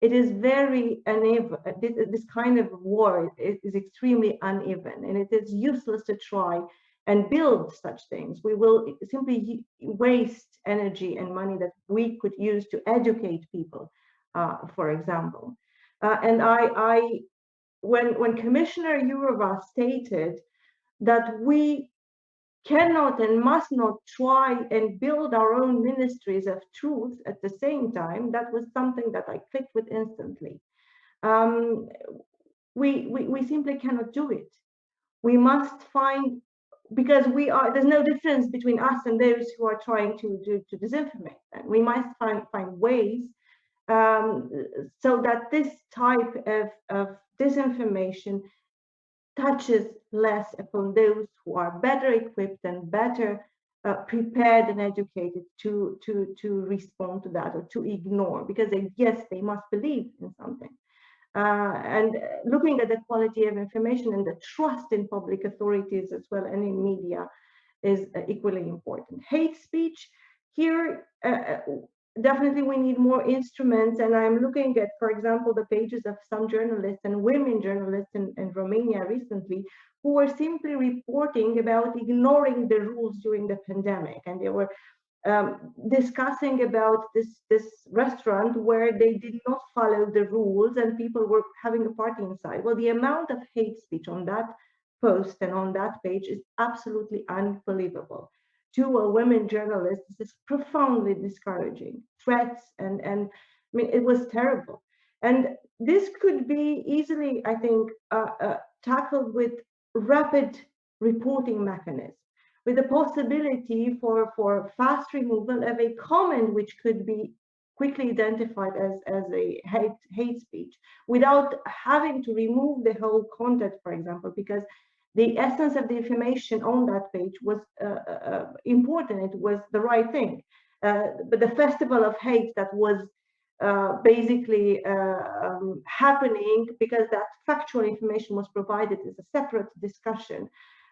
S6: It is very uneven. This kind of war is extremely uneven, and it is useless to try and build such things. We will simply waste energy and money that we could use to educate people, for example. And when Commissioner Jourova stated that we cannot and must not try and build our own ministries of truth at the same time, that was something that I clicked with instantly. We simply cannot do it. We must find, because there's no difference between us and those who are trying to disinformate. And we must find ways so that this type of disinformation touches less upon those who are better equipped and better prepared and educated to respond to that or to ignore, because they must believe in something. And looking at the quality of information and the trust in public authorities as well and in media is equally important. Hate speech, here definitely we need more instruments, and I'm looking at, for example, the pages of some journalists and women journalists in Romania recently who were simply reporting about ignoring the rules during the pandemic, and they were discussing about this restaurant where they did not follow the rules and people were having a party inside. Well, the amount of hate speech on that post and on that page is absolutely unbelievable. To a women journalist, this is profoundly discouraging. Threats and I mean, it was terrible. And this could be easily, I think, tackled with rapid reporting mechanisms, with the possibility for fast removal of a comment which could be quickly identified as a hate speech, without having to remove the whole content, for example, because the essence of the information on that page was important. It was the right thing. But the festival of hate that was basically happening because that factual information was provided is a separate discussion.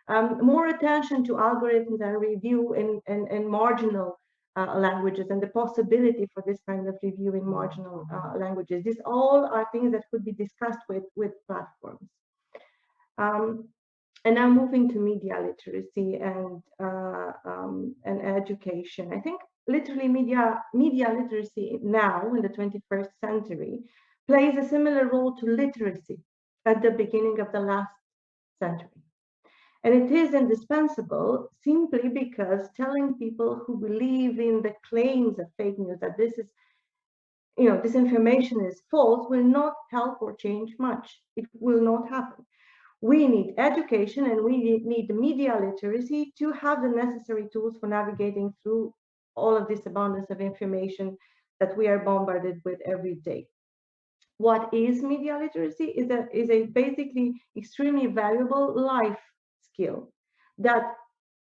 S6: More attention to algorithms and review in marginal languages and the possibility for this kind of review in marginal languages. These all are things that could be discussed with platforms. And now moving to media literacy and education. I think literally media literacy now in the 21st century plays a similar role to literacy at the beginning of the last century. And it is indispensable simply because telling people who believe in the claims of fake news that this information is false will not help or change much. It will not happen. We need education and we need media literacy to have the necessary tools for navigating through all of this abundance of information that we are bombarded with every day. What is media literacy? Is a basically extremely valuable life skill that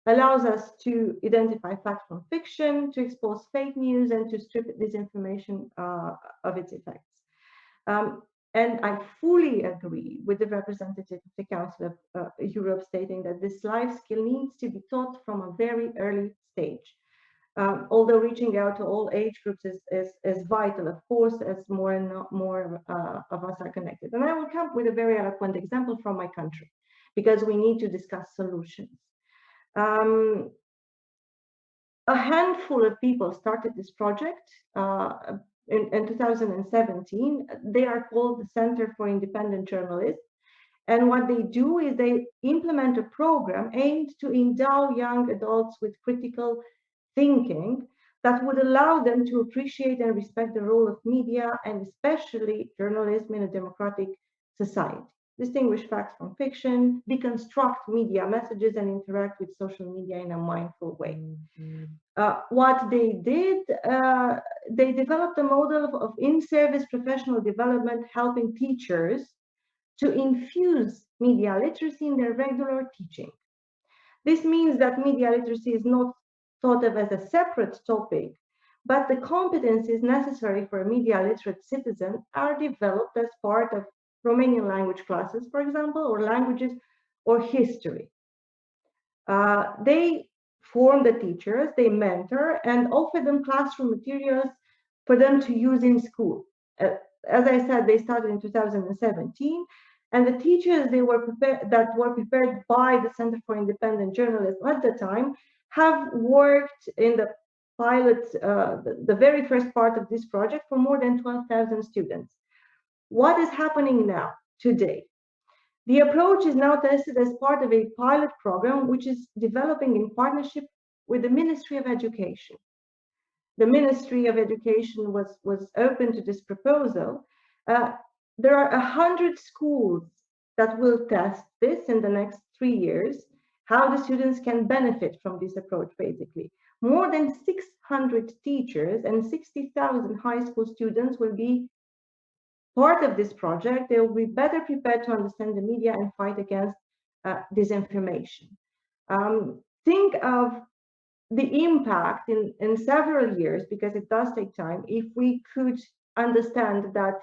S6: allows us to identify fact from fiction, to expose fake news, and to strip disinformation of its effects. And I fully agree with the representative of the Council of Europe stating that this life skill needs to be taught from a very early stage. Although reaching out to all age groups is vital, of course, as more and more of us are connected. And I will come with a very eloquent example from my country, because we need to discuss solutions. A handful of people started this project in 2017. They are called the Center for Independent Journalists. And what they do is they implement a program aimed to endow young adults with critical thinking that would allow them to appreciate and respect the role of media and especially journalism in a democratic society. Distinguish facts from fiction, deconstruct media messages, and interact with social media in a mindful way. What they did, they developed a model of in-service professional development, helping teachers to infuse media literacy in their regular teaching. This means that media literacy is not thought of as a separate topic, but the competencies necessary for a media literate citizen are developed as part of Romanian language classes, for example, or languages or history. They form the teachers, they mentor and offer them classroom materials for them to use in school. As I said, they started in 2017, and the teachers that were prepared by the Center for Independent Journalism at the time have worked in the pilot, the very first part of this project for more than 12,000 students. What is happening now, today? The approach is now tested as part of a pilot program, which is developing in partnership with the Ministry of Education. The Ministry of Education was open to this proposal. There are 100 schools that will test this in the next 3 years, how the students can benefit from this approach, basically. More than 600 teachers and 60,000 high school students will be part of this project. They will be better prepared to understand the media and fight against disinformation. Think of the impact in several years, because it does take time, if we could understand that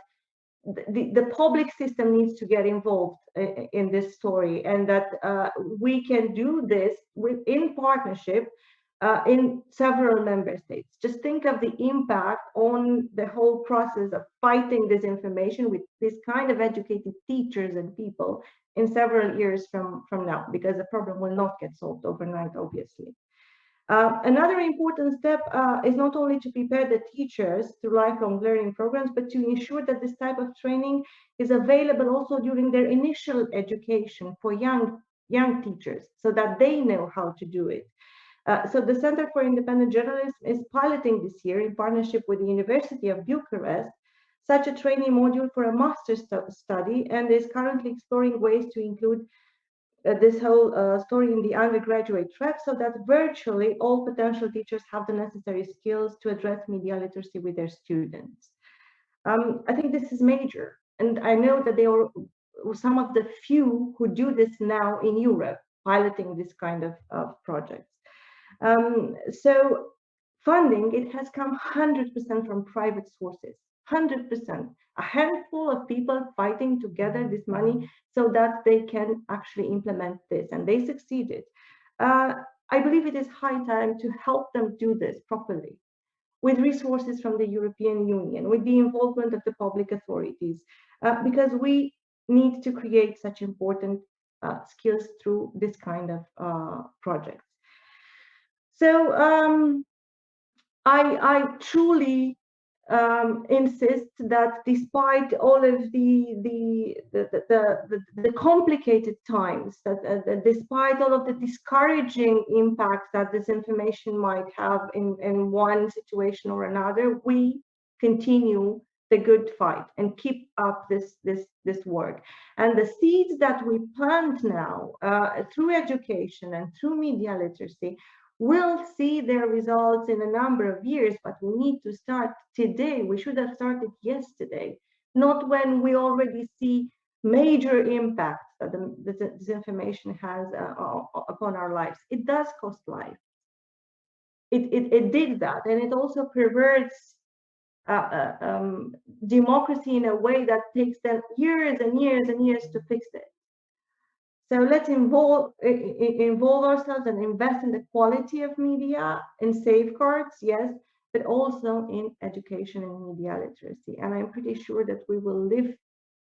S6: the public system needs to get involved in this story, and that we can do this in partnership in several member states. Just think of the impact on the whole process of fighting disinformation with this kind of educated teachers and people in several years from now, because the problem will not get solved overnight, obviously. Another important step is not only to prepare the teachers to lifelong learning programs, but to ensure that this type of training is available also during their initial education for young teachers, so that they know how to do it. So the Center for Independent Journalism is piloting this year, in partnership with the University of Bucharest, such a training module for a master's study, and is currently exploring ways to include this whole story in the undergraduate track, so that virtually all potential teachers have the necessary skills to address media literacy with their students. I think this is major, and I know that they are some of the few who do this now in Europe, piloting this kind of projects. So funding, it has come 100% from private sources, 100%. A handful of people fighting to gather this money so that they can actually implement this, and they succeeded. I believe it is high time to help them do this properly, with resources from the European Union, with the involvement of the public authorities, because we need to create such important skills through this kind of projects. So I truly insist that despite all of the complicated times, that despite all of the discouraging impacts that disinformation might have in one situation or another, we continue the good fight and keep up this work. And the seeds that we plant now through education and through media literacy will see their results in a number of years, but we need to start today. We should have started yesterday, not when we already see major impacts that the disinformation has upon our lives. It does cost life. It did that, and it also perverts democracy in a way that takes them years and years and years to fix it. So let's involve ourselves and invest in the quality of media, in safeguards, yes, but also in education and media literacy. And I'm pretty sure that we will live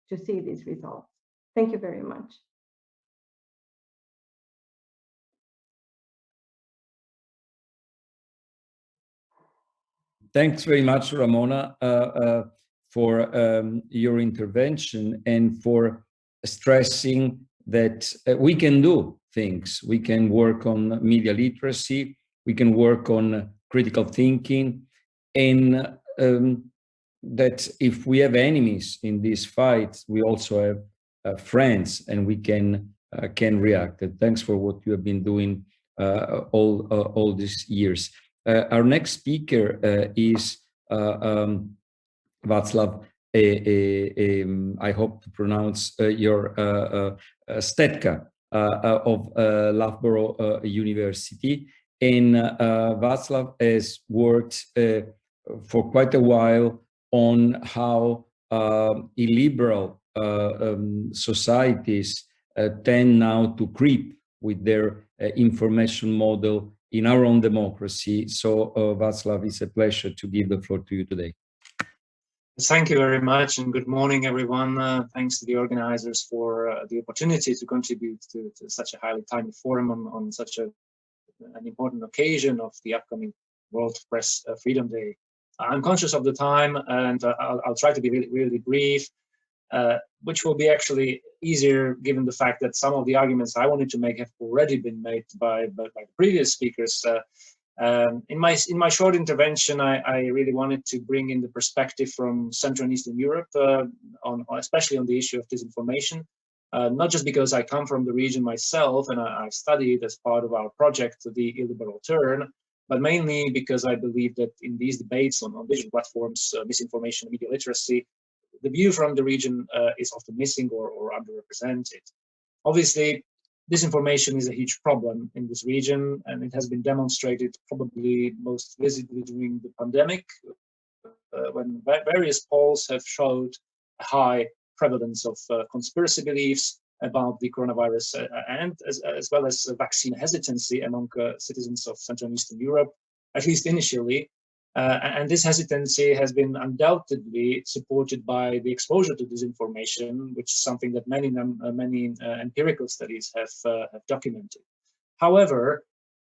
S6: to see these results. Thank you very much.
S3: Thanks very much, Ramona, for your intervention and for stressing that we can do things. We can work on media literacy, we can work on critical thinking, and that if we have enemies in these fights, we also have friends, and we can react. And thanks for what you have been doing all these years. Our next speaker is Václav, I hope to pronounce your Stetka. of Loughborough University. And Václav has worked for quite a while on how illiberal societies tend now to creep with their information model in our own democracy. So Václav, it's a pleasure to give the floor to you today.
S7: Thank you very much, and good morning, everyone. Thanks to the organizers for the opportunity to contribute to such a highly timely forum on such an important occasion of the upcoming World Press Freedom Day. I'm conscious of the time, and I'll try to be really brief, which will be actually easier given the fact that some of the arguments I wanted to make have already been made by the previous speakers. In my short intervention, I really wanted to bring in the perspective from Central and Eastern Europe, especially on the issue of disinformation. Not just because I come from the region myself and I studied as part of our project the illiberal turn, but mainly because I believe that in these debates on digital platforms, misinformation, media literacy, the view from the region is often missing or underrepresented. Obviously, disinformation is a huge problem in this region, and it has been demonstrated probably most visibly during the pandemic, when various polls have showed a high prevalence of conspiracy beliefs about the coronavirus and as well as vaccine hesitancy among citizens of Central and Eastern Europe, at least initially. And this hesitancy has been undoubtedly supported by the exposure to disinformation, which is something that many empirical studies have documented. However,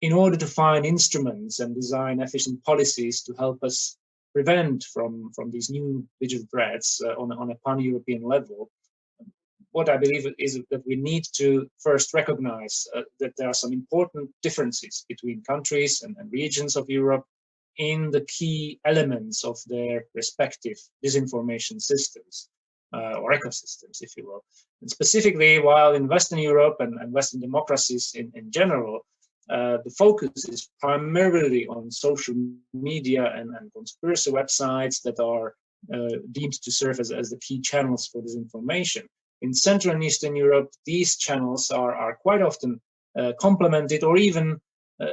S7: in order to find instruments and design efficient policies to help us prevent from these new digital threats on a pan-European level, what I believe is that we need to first recognize that there are some important differences between countries and regions of Europe in the key elements of their respective disinformation systems or ecosystems, if you will. And specifically, while in Western Europe and Western democracies in general, the focus is primarily on social media and conspiracy websites that are deemed to serve as the key channels for disinformation. In Central and Eastern Europe, these channels are quite often complemented or even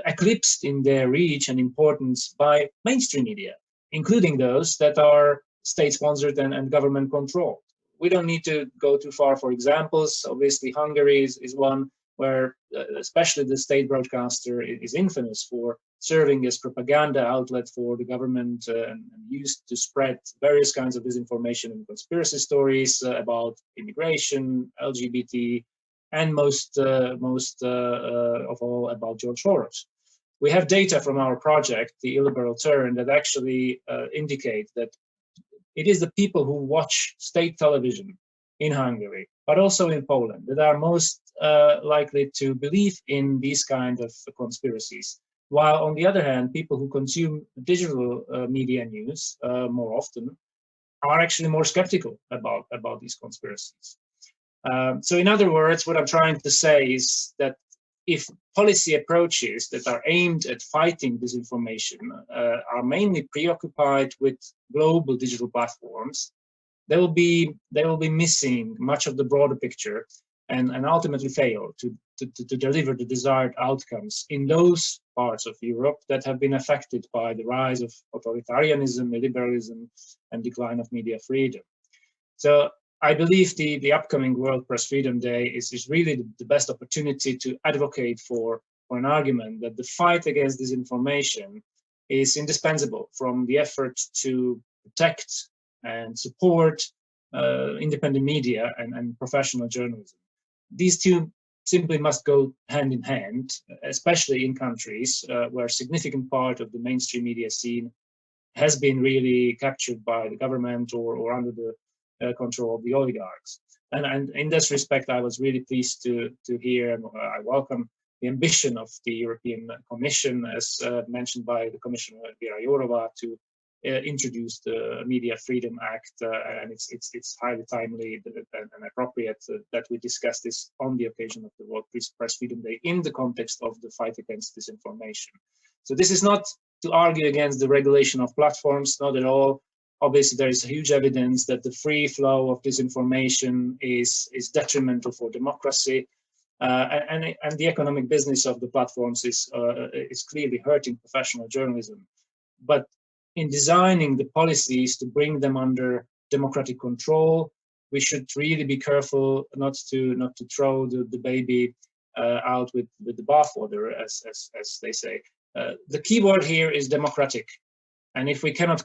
S7: eclipsed in their reach and importance by mainstream media, including those that are state-sponsored and government-controlled. We don't need to go too far for examples. Obviously, Hungary is one where especially the state broadcaster is infamous for serving as propaganda outlet for the government and used to spread various kinds of disinformation and conspiracy stories about immigration, LGBT, and most of all about George Soros. We have data from our project, the illiberal turn, that actually indicate that it is the people who watch state television in Hungary, but also in Poland, that are most likely to believe in these kind of conspiracies. While on the other hand, people who consume digital media news more often are actually more skeptical about these conspiracies. So in other words, what I'm trying to say is that if policy approaches that are aimed at fighting disinformation are mainly preoccupied with global digital platforms, they will be missing much of the broader picture and ultimately fail to deliver the desired outcomes in those parts of Europe that have been affected by the rise of authoritarianism, illiberalism, and decline of media freedom. So I believe the upcoming World Press Freedom Day is really the best opportunity to advocate for an argument that the fight against disinformation is indispensable from the effort to protect and support independent media and professional journalism. These two simply must go hand in hand, especially in countries where a significant part of the mainstream media scene has been really captured by the government or under the control of the oligarchs. And in this respect, I was really pleased to hear, and I welcome the ambition of the European Commission, as mentioned by the Commissioner Vera Jourova, to introduce the Media Freedom Act, and it's highly timely and appropriate that we discuss this on the occasion of the World Press Freedom Day in the context of the fight against disinformation. So this is not to argue against the regulation of platforms, not at all. Obviously, there is huge evidence that the free flow of disinformation is detrimental for democracy. And the economic business of the platforms is clearly hurting professional journalism. But in designing the policies to bring them under democratic control, we should really be careful not to throw the baby out with the bathwater, as they say. The key word here is democratic, and if we cannot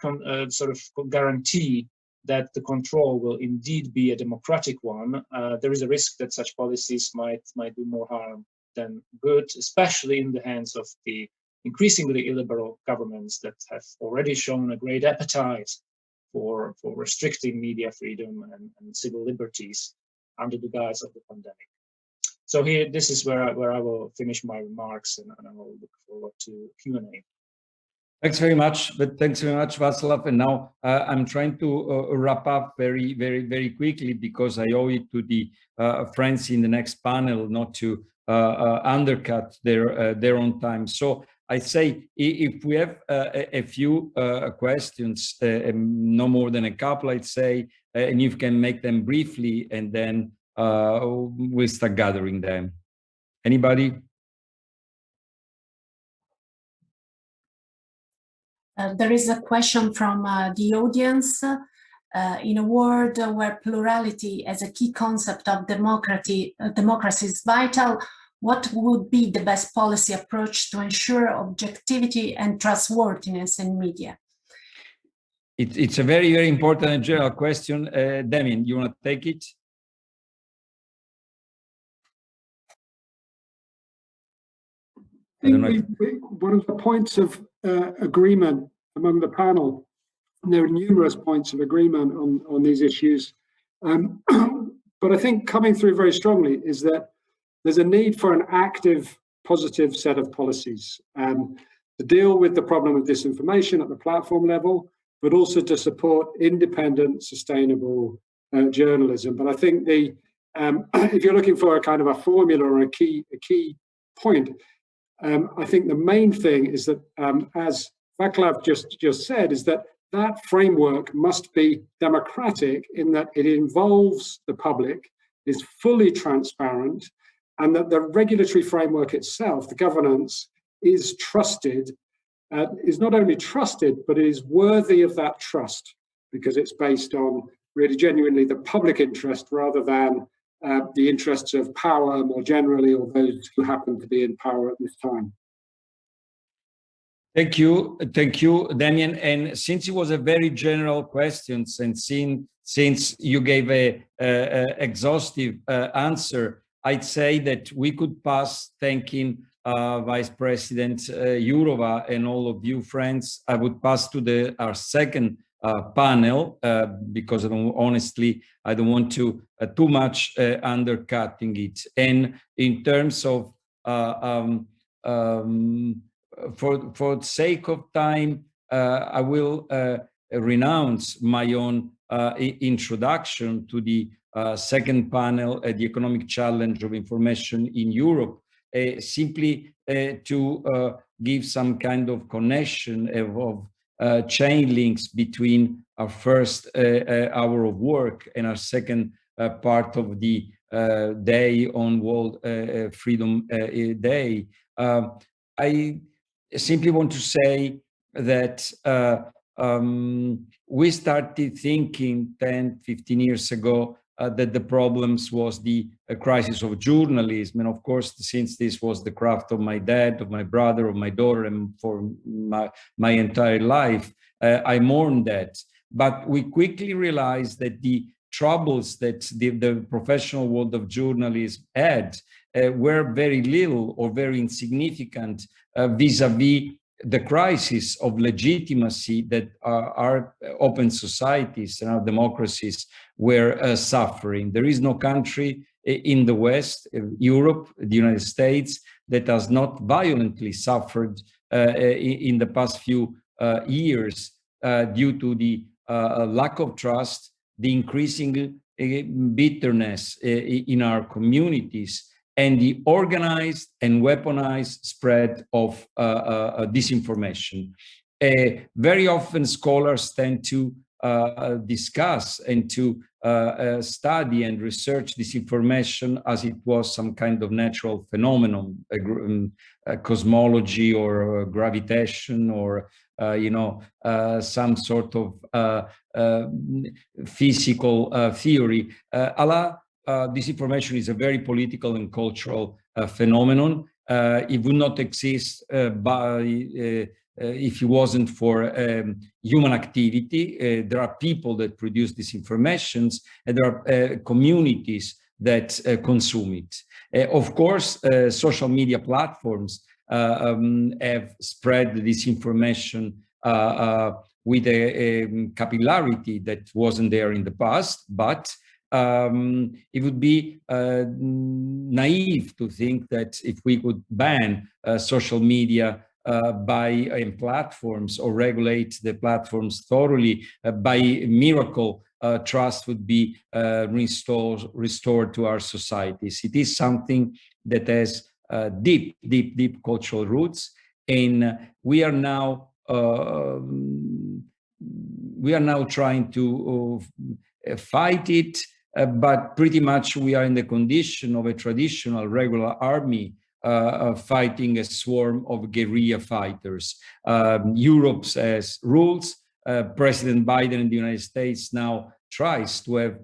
S7: sort of guarantee that the control will indeed be a democratic one, there is a risk that such policies might do more harm than good, especially in the hands of the increasingly illiberal governments that have already shown a great appetite for restricting media freedom and civil liberties under the guise of the pandemic. So here, this is where I will finish my remarks, and I will look forward to Q&A.
S3: Thanks very much. But thanks very much, Václav. And now I'm trying to wrap up very quickly, because I owe it to the friends in the next panel not to undercut their own time. So I say, if we have a few questions, no more than a couple, I'd say, and you can make them briefly, and then we'll start gathering them. Anybody?
S8: There is a question from the audience. In a world where plurality as a key concept of democracy is vital, what would be the best policy approach to ensure objectivity and trustworthiness in media?
S3: It's a very important and general question. Damien, you want to take it?
S2: I think one of the points of agreement among the panel, and there are numerous points of agreement on these issues, but I think coming through very strongly is that there's a need for an active, positive set of policies to deal with the problem of disinformation at the platform level, but also to support independent, sustainable journalism. But I think if you're looking for a kind of a formula or a key point, I think the main thing is that, as Václav just said, is that framework must be democratic in that it involves the public, is fully transparent, and that the regulatory framework itself, the governance, is trusted, is not only trusted, but is worthy of that trust, because it's based on really genuinely the public interest rather than the interests of power more generally, or those who happen to be in power at this time.
S3: Thank you, Damien. And since it was a very general question, and since you gave a exhaustive answer, I'd say that we could pass thanking Vice President Jourova and all of you friends. I would pass to our second panel, because honestly, I don't want to too much undercutting it. And in terms of for the sake of time, I will renounce my own introduction to the second panel, the economic challenge of information in Europe, simply to give some kind of connection of chain links between our first hour of work and our second part of the day on World Freedom Day. I simply want to say that we started thinking 10, 15 years ago that the problems was the crisis of journalism. And of course, since this was the craft of my dad, of my brother, of my daughter, and for my entire life, I mourned that. But we quickly realized that the troubles that the professional world of journalism had were very little or very insignificant vis-a-vis the crisis of legitimacy that our open societies and our democracies were suffering. There is no country in the West, Europe, the United States, that has not violently suffered in the past few years due to the lack of trust, the increasing bitterness in our communities, and the organized and weaponized spread of disinformation. Very often scholars tend to discuss and to study and research disinformation as it was some kind of natural phenomenon, a cosmology or gravitation or some sort of physical theory. Disinformation is a very political and cultural phenomenon. It would not exist if it wasn't for human activity. There are people that produce disinformations, and there are communities that consume it. Of course, social media platforms have spread the disinformation with a capillarity that wasn't there in the past, but it would be naive to think that if we could ban social media by platforms or regulate the platforms thoroughly, by miracle, trust would be restored to our societies. It is something that has deep cultural roots, and we are now trying to fight it, but pretty much we are in the condition of a traditional regular army fighting a swarm of guerrilla fighters. Europe has rules. President Biden in the United States now tries to have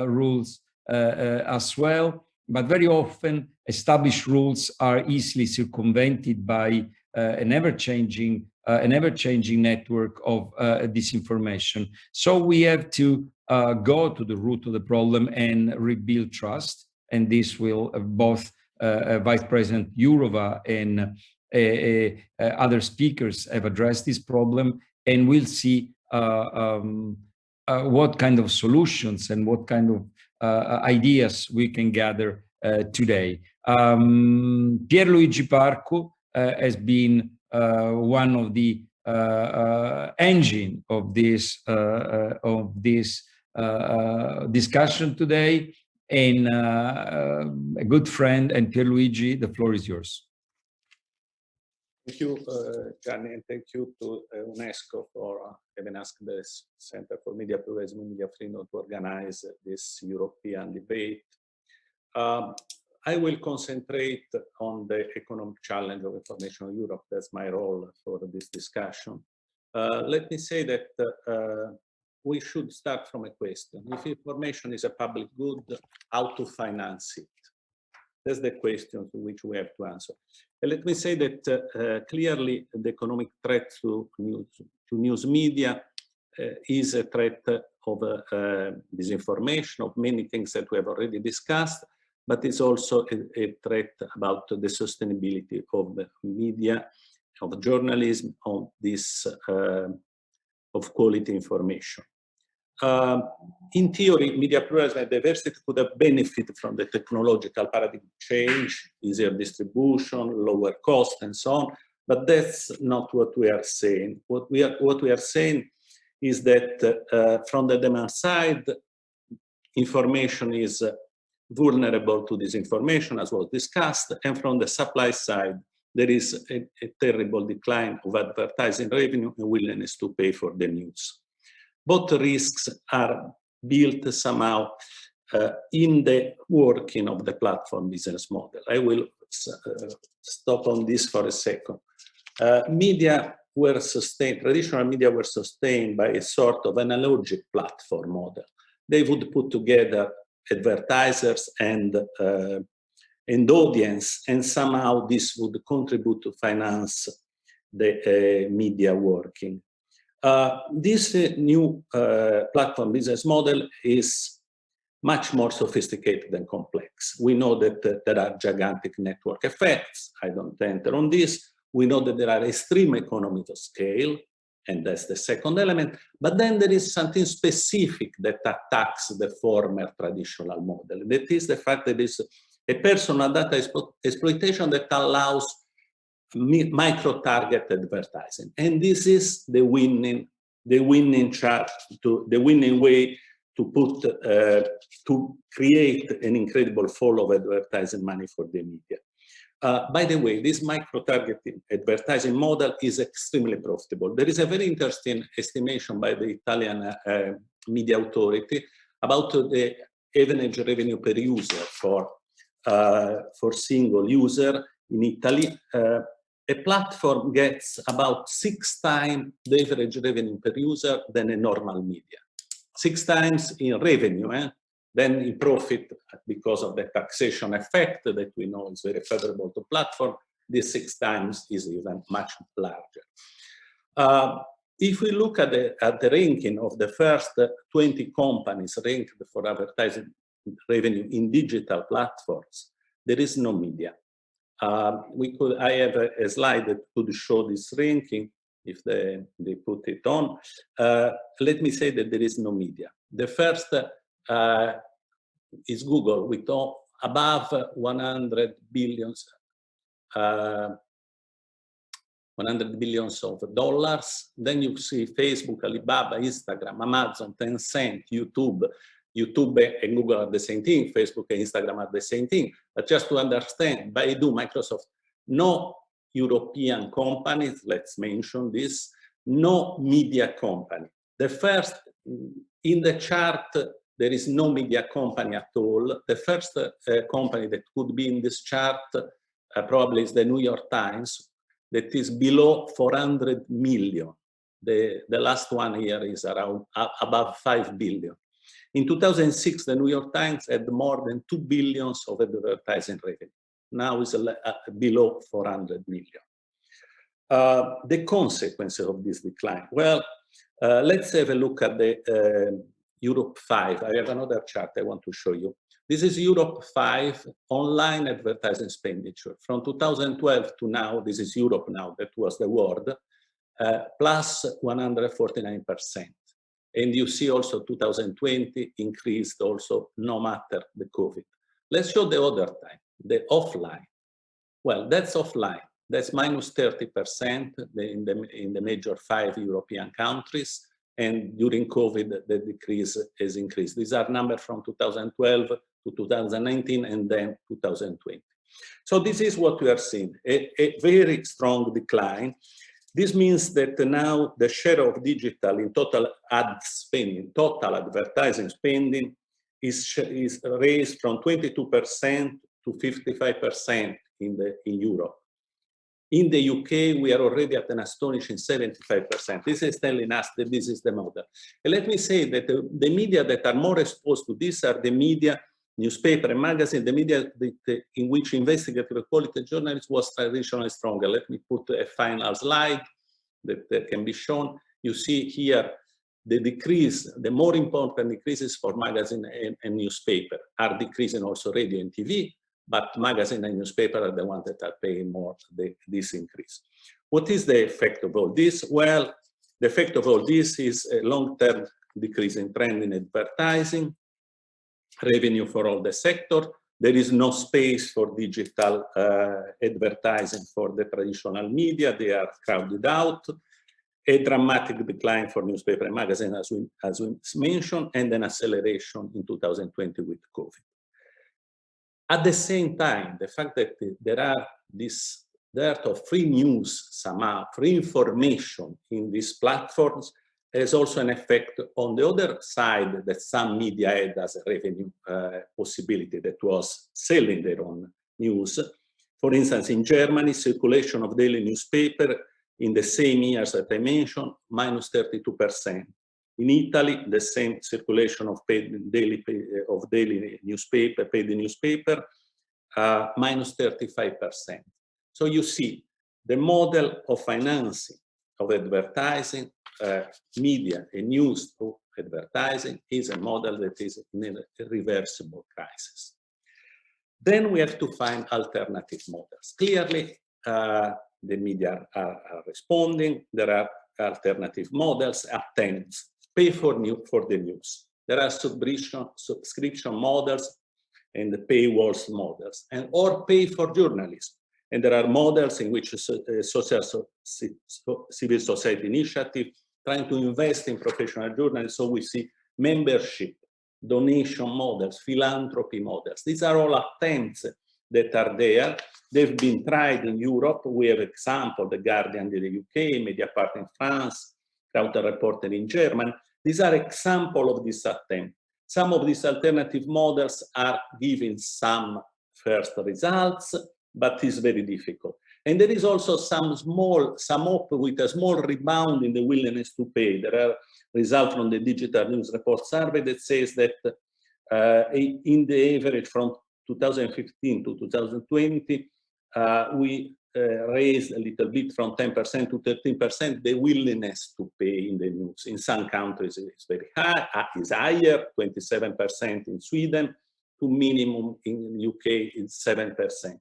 S3: rules as well, but very often established rules are easily circumvented by an ever-changing network of disinformation. So we have to go to the root of the problem and rebuild trust, and this will both Vice President Jourova and other speakers have addressed this problem, and we'll see what kind of solutions and what kind of ideas we can gather today. Pierluigi Parcu has been one of the engine of this discussion today, and a good friend. And Pierluigi, the floor is yours.
S1: Thank you, Gianni, and thank you to UNESCO for having asked the Center for Media Pluralism and Media Freedom to organize this European debate. I will concentrate on the economic challenge of information in Europe. That's my role for this discussion. Let me say that we should start from a question. If information is a public good, how to finance it? That's the question to which we have to answer. And let me say that clearly the economic threat to news media is a threat of disinformation, of many things that we have already discussed, but it's also a threat about the sustainability of the media, of journalism, of this of quality information. In theory, media pluralism and diversity could have benefited from the technological paradigm change, easier distribution, lower cost, and so on. But that's not what we are saying. What we are saying is that from the demand side, information is vulnerable to disinformation, as was discussed, and from the supply side, there is a terrible decline of advertising revenue and willingness to pay for the news. Both risks are built somehow in the working of the platform business model. I will stop on this for a second. Media were sustained, traditional media were sustained by a sort of analogic platform model. They would put together advertisers and audience, and somehow this would contribute to finance the media working. This new platform business model is much more sophisticated and complex. We know that there are gigantic network effects. I don't enter on this. We know that there are extreme economies of scale, and that's the second element. But then there is something specific that attacks the former traditional model. That is the fact that there is a personal data exploitation that allows micro-target advertising, and this is the winning chart, the winning way to put to create an incredible flow of advertising money for the media. By the way, this micro-targeting advertising model is extremely profitable. There is a very interesting estimation by the Italian media authority about the average revenue per user for single user in Italy. A platform gets about 6 times the average revenue per user than a normal media. 6 times in revenue, then in profit, because of the taxation effect that we know is very favorable to platform, this 6 times is even much larger. If we look at the ranking of the first 20 companies ranked for advertising revenue in digital platforms, there is no media. I have a slide that could show this ranking if they put it on. Let me say that there is no media. The first is Google with above 100 billions of dollars. Then you see Facebook, Alibaba, Instagram, Amazon, Tencent, YouTube. YouTube and Google are the same thing. Facebook and Instagram are the same thing. But just to understand, Baidu, Microsoft, no European companies, let's mention this, no media company. The first, in the chart, there is no media company at all. The first company that could be in this chart probably is the New York Times, that is below 400 million. The last one here is around above 5 billion. In 2006, the New York Times had more than 2 billion of advertising revenue. Now it's below 400 million. The consequences of this decline. Well, let's have a look at the Europe 5. I have another chart I want to show you. This is Europe 5 online advertising expenditure. From 2012 to now, this is Europe now, that was the world, plus 149%. And you see also 2020 increased also no matter the COVID. Let's show the other time, the offline. Well, that's offline. That's minus 30% in the major 5 European countries. And during COVID, the decrease has increased. These are numbers from 2012 to 2019 and then 2020. So this is what we are seeing, a very strong decline. This means that now the share of digital in total ad spending, total advertising spending is raised from 22% to 55% in Europe. In the UK, we are already at an astonishing 75%. This is telling us that this is the model. And let me say that the media that are more exposed to this are the media, newspaper and magazine, the media in which investigative quality journalism was traditionally stronger. Let me put a final slide that can be shown. You see here the decrease, the more important decreases for magazine and newspaper are decreasing also radio and TV, but magazine and newspaper are the ones that are paying more this increase. What is the effect of all this? Well, the effect of all this is a long-term decrease in trend in advertising, revenue for all the sector. There is no space for digital advertising for the traditional media. They are crowded out. A dramatic decline for newspaper and magazine, as we mentioned, and an acceleration in 2020 with COVID. At the same time, the fact that there are this dearth of free news, somehow, free information in these platforms has also an effect on the other side that some media had as a revenue possibility, that was selling their own news. For instance, in Germany, circulation of daily newspaper in the same years that I mentioned, minus 32%. In Italy, the same circulation of daily newspaper, paid newspaper, minus 35%. So you see, the model of financing of advertising, media and news through advertising is a model that is in a reversible crisis. Then we have to find alternative models. Clearly, the media are responding. There are alternative models, attempts, pay for the news. There are subscription models and the paywalls models, or pay for journalism. And there are models in which civil society initiative trying to invest in professional journalism. So we see membership, donation models, philanthropy models. These are all attempts that are there. They've been tried in Europe. We have example, The Guardian in the UK, Mediapart in France, Counter Reporter in Germany. These are examples of this attempt. Some of these alternative models are giving some first results, but it's very difficult. And there is also some hope with a small rebound in the willingness to pay. There are results from the Digital News Report survey that says that in the average from 2015 to 2020, we raised a little bit from 10% to 13% the willingness to pay in the news. In some countries it's very high, is higher, 27% in Sweden, to minimum in the UK is 7%.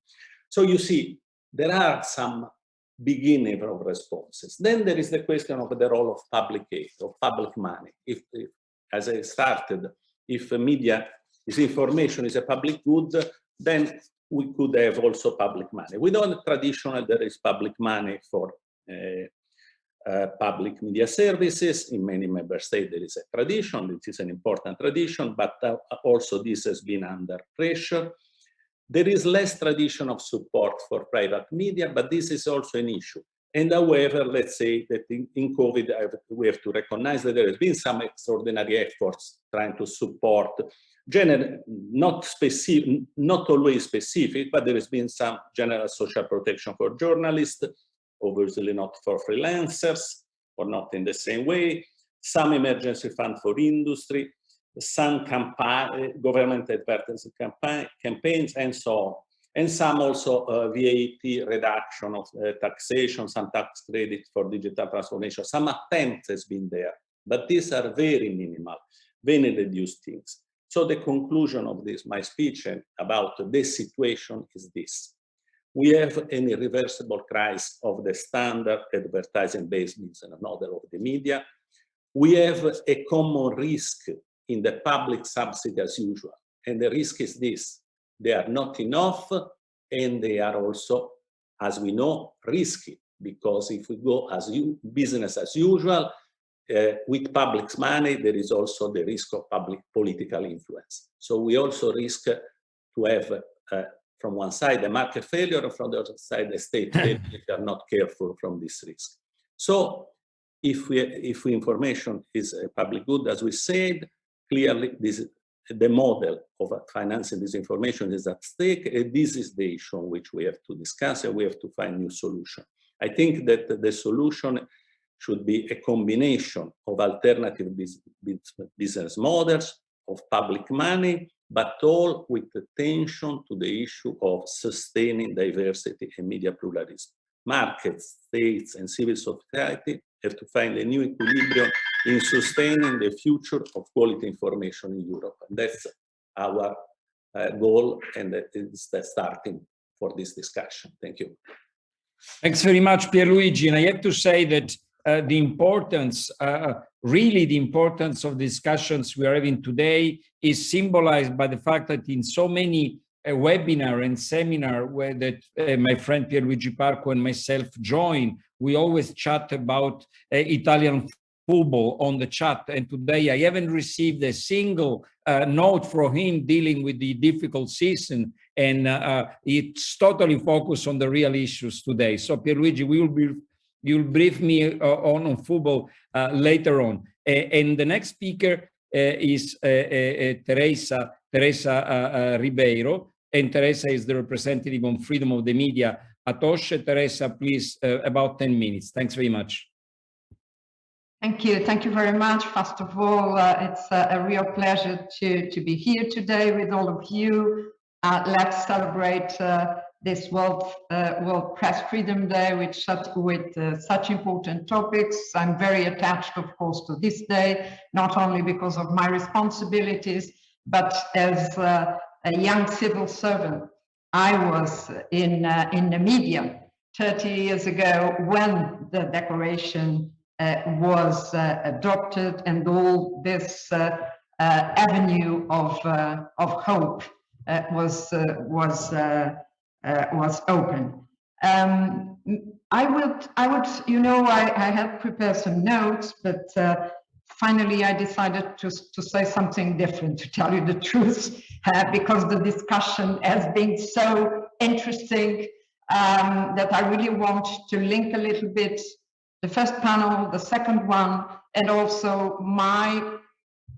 S1: So you see, there are some beginning of responses. Then there is the question of the role of public aid, of public money. If as I started, if media is information is a public good, then we could have also public money. We know that traditionally there is public money for public media services. In many member states there is a tradition, it is an important tradition, but also this has been under pressure. There is less tradition of support for private media, but this is also an issue. And however, let's say that in COVID, we have to recognize that there has been some extraordinary efforts trying to support, not always specific, but there has been some general social protection for journalists, obviously not for freelancers, or not in the same way, some emergency fund for industry, some government advertising campaigns, and so on. And some also VAT reduction of taxation, some tax credit for digital transformation. Some attempts has been there, but these are very minimal, very reduced things. So the conclusion of this, my speech about this situation is this. We have an irreversible crisis of the standard advertising-based business model of the media. We have a common risk in the public subsidy as usual. And the risk is this: they are not enough, and they are also, as we know, risky, because if we go as business as usual, with public money, there is also the risk of public political influence. So we also risk to have, from one side, the market failure, and from the other side, the state failure, if they are not careful from this risk. So if information is a public good, as we said, clearly the model of financing this information is at stake, and this is the issue on which we have to discuss, and we have to find new solution. I think that the solution should be a combination of alternative business models, of public money, but all with attention to the issue of sustaining diversity and media pluralism. Markets, states, and civil society have to find a new equilibrium in sustaining the future of quality information in Europe. And that's our goal, and it's the starting for this discussion. Thank you.
S3: Thanks very much, Pierluigi. And I have to say that the importance, really the importance of discussions we are having today is symbolized by the fact that in so many webinar and seminar where that my friend Pierluigi Parco and myself join, we always chat about Italian football on the chat. And today I haven't received a single note from him dealing with the difficult season. And it's totally focused on the real issues today. So Pierluigi, you'll brief me on football later on. And the next speaker is Teresa Ribeiro. And Teresa is the representative on freedom of the media at OSCE. Teresa, please, about 10 minutes. Thanks very much.
S9: Thank you. Thank you very much. First of all, it's a real pleasure to be here today with all of you. Let's celebrate this World Press Freedom Day with such important topics. I'm very attached, of course, to this day, not only because of my responsibilities, but as a young civil servant. I was in Namibia 30 years ago when the declaration was adopted, and all this avenue of hope was open. I would, you know, I had prepared some notes, but finally I decided to say something different, to tell you the truth, because the discussion has been so interesting that I really want to link a little bit the first panel, the second one, and also my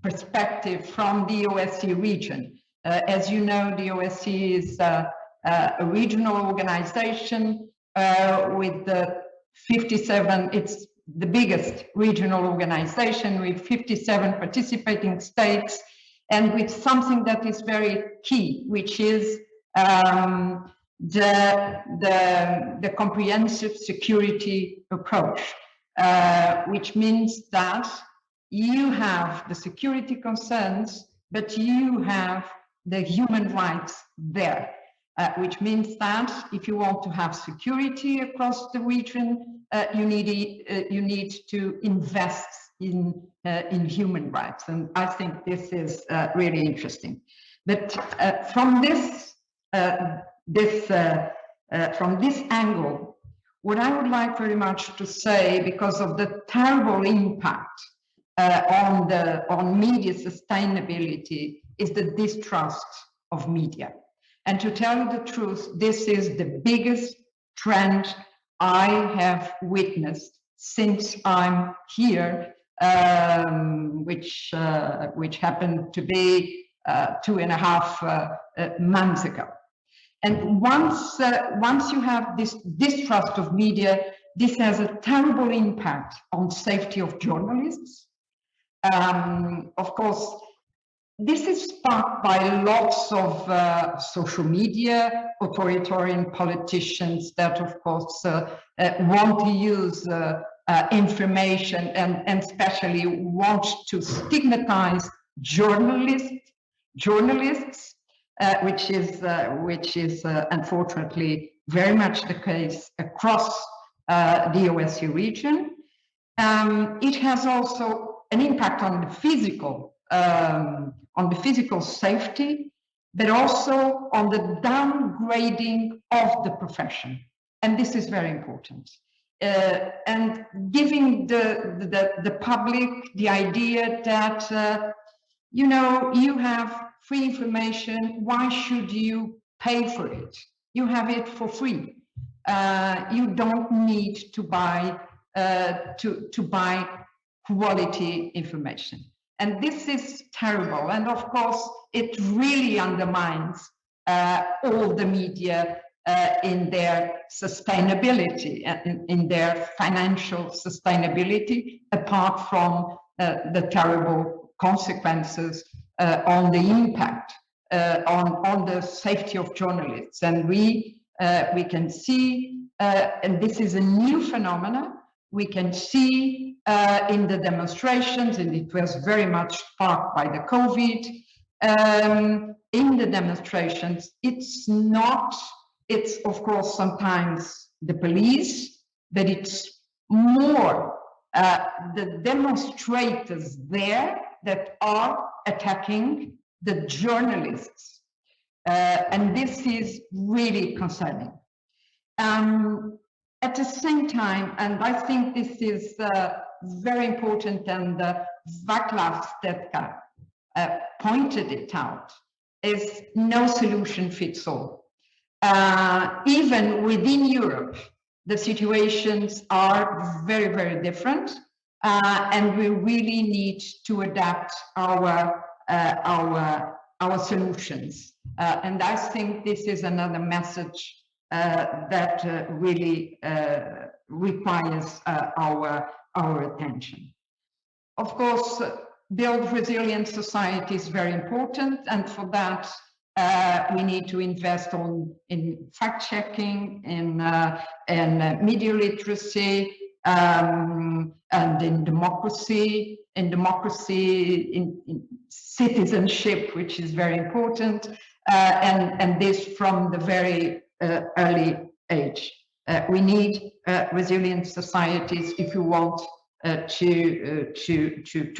S9: perspective from the OSCE region. As you know, the OSCE is a regional organization with the 57, it's the biggest regional organization with 57 participating states, and with something that is very key, which is the comprehensive security approach, which means that you have the security concerns, but you have the human rights there, which means that if you want to have security across the region, you need to invest in human rights, and I think this is really interesting. But from this angle, what I would like very much to say, because of the terrible impact on media sustainability, is the distrust of media. And to tell you the truth, this is the biggest trend I have witnessed since I'm here, which happened to be 2.5 months ago. And once you have this distrust of media, this has a terrible impact on safety of journalists. Of course, this is sparked by lots of social media, authoritarian politicians that, of course, want to use information and especially want to stigmatize journalists, which is unfortunately very much the case across the OSCE region. It has also an impact on the physical safety, but also on the downgrading of the profession, and this is very important. And giving the public the idea that you have free information. Why should you pay for it? You have it for free. You don't need to buy quality information. And this is terrible. And of course, it really undermines all the media in their sustainability, in their financial sustainability, apart from the terrible consequences on the impact on the safety of journalists. And we can see, and this is a new phenomenon, we can see in the demonstrations, and it was very much sparked by the COVID, in the demonstrations, it's of course sometimes the police, but it's more the demonstrators there that are attacking the journalists. And this is really concerning. At the same time, and I think this is very important, and Václav Stetka pointed it out, is no solution fits all. Even within Europe, the situations are very, very different, and we really need to adapt our solutions. And I think this is another message that really requires our attention. Of course, build resilient society is very important, and for that we need to invest in fact-checking, in media literacy, and in democracy, in citizenship, which is very important, and this from the very early age. We need resilient societies if you want to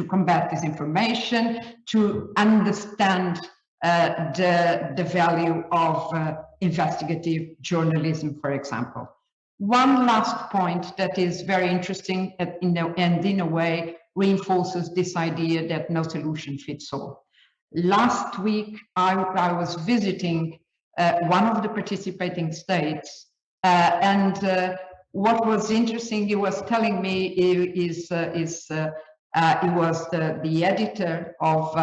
S9: combat disinformation, to understand the value of investigative journalism, for example. One last point that is very interesting and in a way reinforces this idea that no solution fits all. Last week, I was visiting one of the participating states, and what was interesting, he was telling me, he was the editor of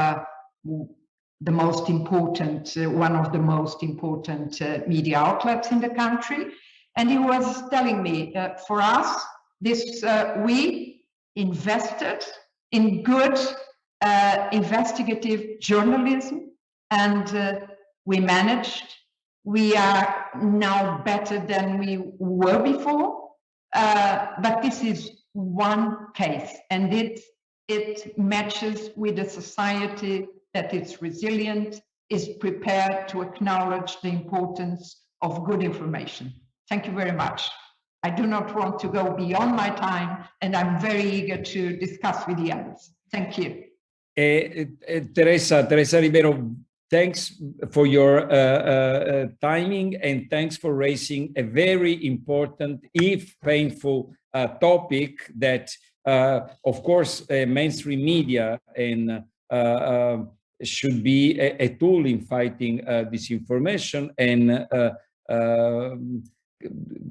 S9: the most important, one of the most important media outlets in the country. And he was telling me, for us, we invested in good investigative journalism, and we managed. We are now better than we were before, but this is one case, and it matches with a society that is resilient, is prepared to acknowledge the importance of good information. Thank you very much. I do not want to go beyond my time, and I'm very eager to discuss with the others. Thank you.
S3: Teresa Ribeiro, thanks for your timing, and thanks for raising a very important, if painful, topic that, of course, mainstream media and should be a tool in fighting disinformation and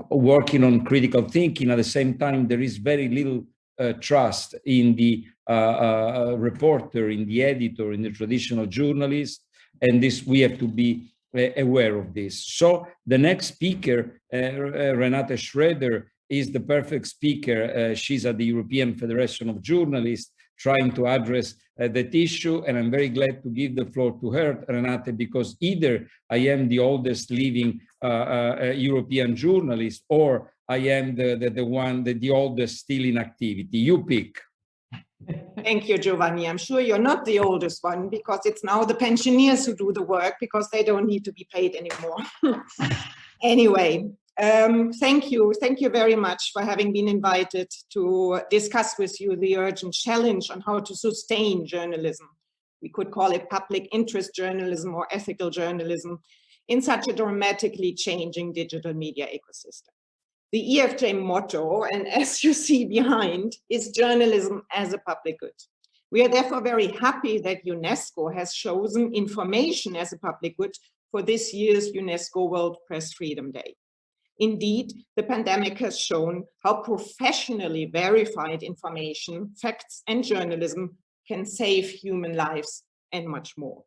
S3: working on critical thinking. At the same time, there is very little trust in the reporter, in the editor, in the traditional journalist, and this we have to be aware of this. So the next speaker, Renate Schroeder, is the perfect speaker. She's at the European Federation of Journalists, trying to address that issue, and I'm very glad to give the floor to her, Renate, because either I am the oldest living European journalist, or I am the oldest still in activity. You pick.
S10: Thank you, Giovanni. I'm sure you're not the oldest one, because it's now the pensioners who do the work, because they don't need to be paid anymore. Anyway, thank you very much for having been invited to discuss with you the urgent challenge on how to sustain journalism. We could call it public interest journalism or ethical journalism in such a dramatically changing digital media ecosystem. The EFJ motto, and as you see behind, is journalism as a public good. We are therefore very happy that UNESCO has chosen information as a public good for this year's UNESCO World Press Freedom Day. Indeed, the pandemic has shown how professionally verified information, facts, and journalism can save human lives and much more.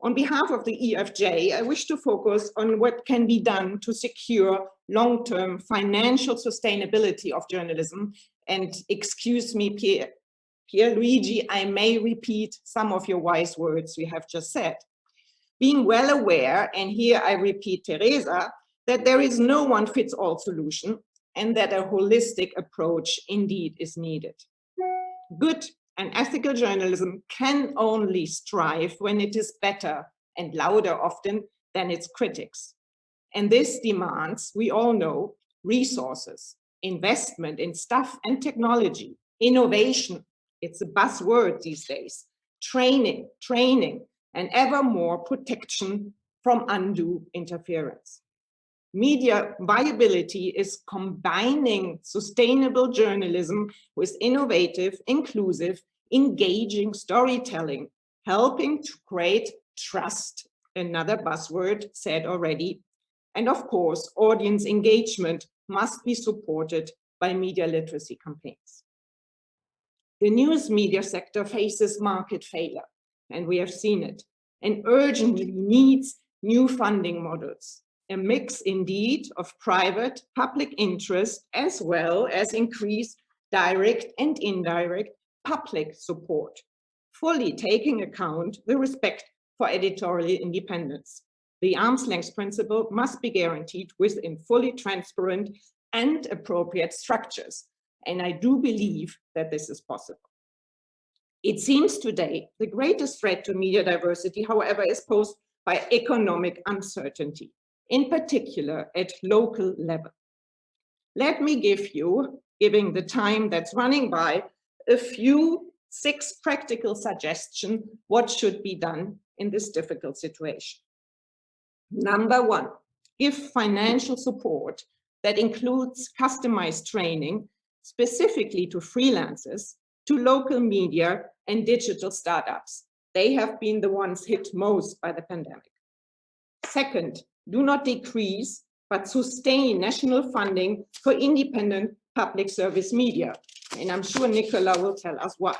S10: On behalf of the EFJ, I wish to focus on what can be done to secure long-term financial sustainability of journalism. And excuse me, Pierluigi, I may repeat some of your wise words we have just said. Being well aware, and here I repeat Teresa, that there is no one-fits-all solution, and that a holistic approach indeed is needed. Good and ethical journalism can only strive when it is better and louder often than its critics. And this demands, we all know, resources, investment in staff and technology, innovation, it's a buzzword these days, training, and ever more protection from undue interference. Media viability is combining sustainable journalism with innovative, inclusive, engaging storytelling, helping to create trust, another buzzword said already. And of course, audience engagement must be supported by media literacy campaigns. The news media sector faces market failure, and we have seen it, and urgently needs new funding models. A mix indeed of private, public interest, as well as increased direct and indirect public support, fully taking account the respect for editorial independence. The arm's length principle must be guaranteed within fully transparent and appropriate structures, and I do believe that this is possible. It seems today the greatest threat to media diversity, however, is posed by economic uncertainty, in particular at local level. Let me give you, given the time that's running by, six practical suggestions what should be done in this difficult situation. Number one, give financial support that includes customized training specifically to freelancers, to local media and digital startups. They have been the ones hit most by the pandemic. Second, do not decrease, but sustain national funding for independent public service media. And I'm sure Nicola will tell us why.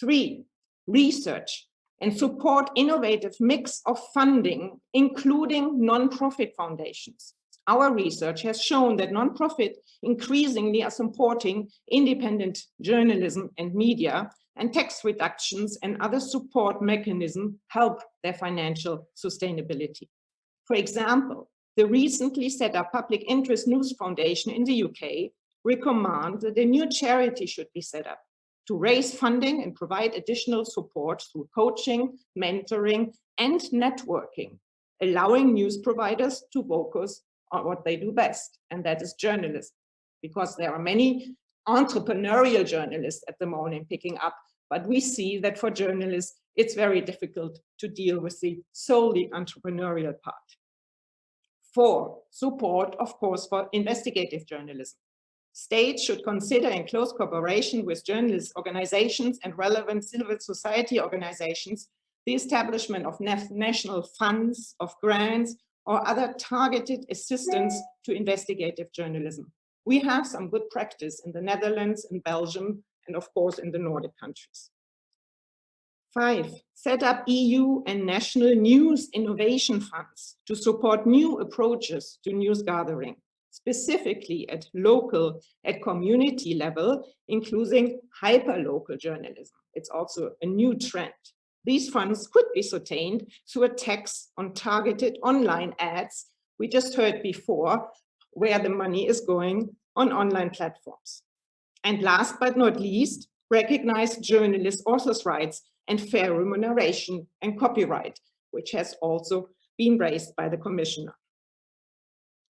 S10: 3, research and support innovative mix of funding, including non-profit foundations. Our research has shown that non-profit increasingly are supporting independent journalism and media, and tax reductions and other support mechanisms help their financial sustainability. For example, the recently set up Public Interest News Foundation in the UK recommend that a new charity should be set up to raise funding and provide additional support through coaching, mentoring, and networking, allowing news providers to focus on what they do best, and that is journalism. Because there are many entrepreneurial journalists at the moment picking up, but we see that for journalists, it's very difficult to deal with the solely entrepreneurial part. 4, support, of course, for investigative journalism. States should consider, in close cooperation with journalist organizations and relevant civil society organizations, the establishment of national funds, of grants, or other targeted assistance to investigative journalism. We have some good practice in the Netherlands, in Belgium, and of course in the Nordic countries. 5, set up EU and national news innovation funds to support new approaches to news gathering, specifically at local, at community level, including hyper-local journalism. It's also a new trend. These funds could be sustained through a tax on targeted online ads, we just heard before, where the money is going on online platforms. And last but not least, recognize journalists' authors' rights and fair remuneration and copyright, which has also been raised by the Commissioner.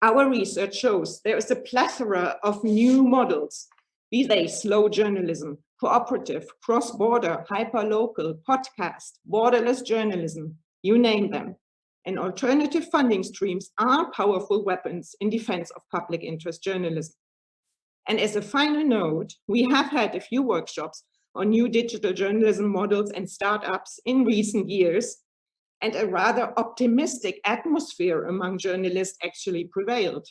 S10: Our research shows there is a plethora of new models, be they slow journalism, cooperative, cross-border, hyper-local, podcast, borderless journalism, you name them. And alternative funding streams are powerful weapons in defense of public interest journalism. And as a final note, we have had a few workshops on new digital journalism models and startups in recent years, and a rather optimistic atmosphere among journalists actually prevailed.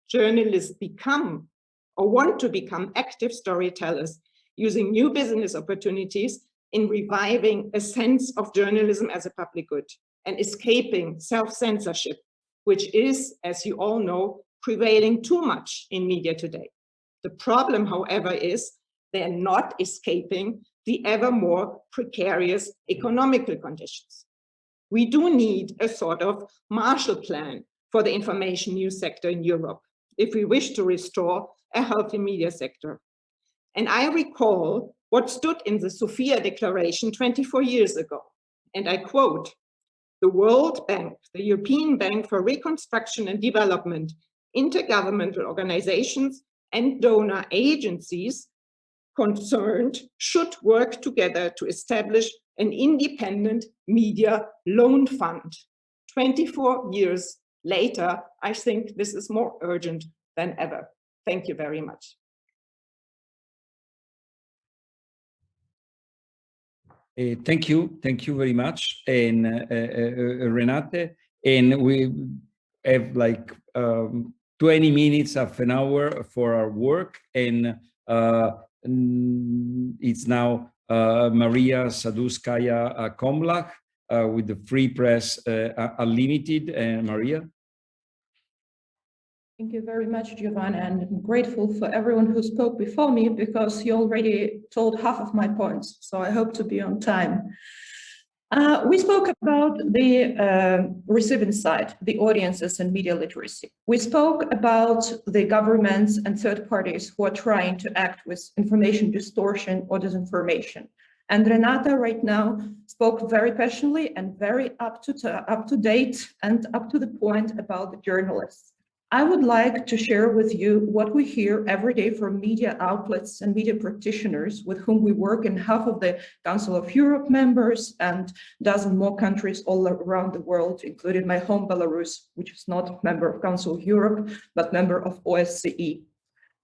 S10: Journalists become or want to become active storytellers, using new business opportunities in reviving a sense of journalism as a public good and escaping self-censorship, which is, as you all know, prevailing too much in media today. The problem, however, is they're not escaping the ever more precarious economical conditions. We do need a sort of Marshall Plan for the information news sector in Europe if we wish to restore a healthy media sector. And I recall what stood in the Sofia Declaration 24 years ago, and I quote, "The World Bank, the European Bank for Reconstruction and Development, intergovernmental organizations and donor agencies concerned should work together to establish an independent media loan fund." 24 years later, I think this is more urgent than ever. Thank you very much.
S3: Thank you very much, and Renate. And we have like 20 minutes, half an hour for our work, and it's now Maria Saduskaya-Komlach with the Free Press Unlimited. Maria.
S11: Thank you very much, Giovanni, and I'm grateful for everyone who spoke before me because you already told half of my points, so I hope to be on time. We spoke about the receiving side, the audiences and media literacy. We spoke about the governments and third parties who are trying to act with information distortion or disinformation. And Renata right now spoke very passionately and very up to date and up to the point about the journalists. I would like to share with you what we hear every day from media outlets and media practitioners with whom we work in half of the Council of Europe members and a dozen more countries all around the world, including my home Belarus, which is not a member of Council of Europe, but member of OSCE.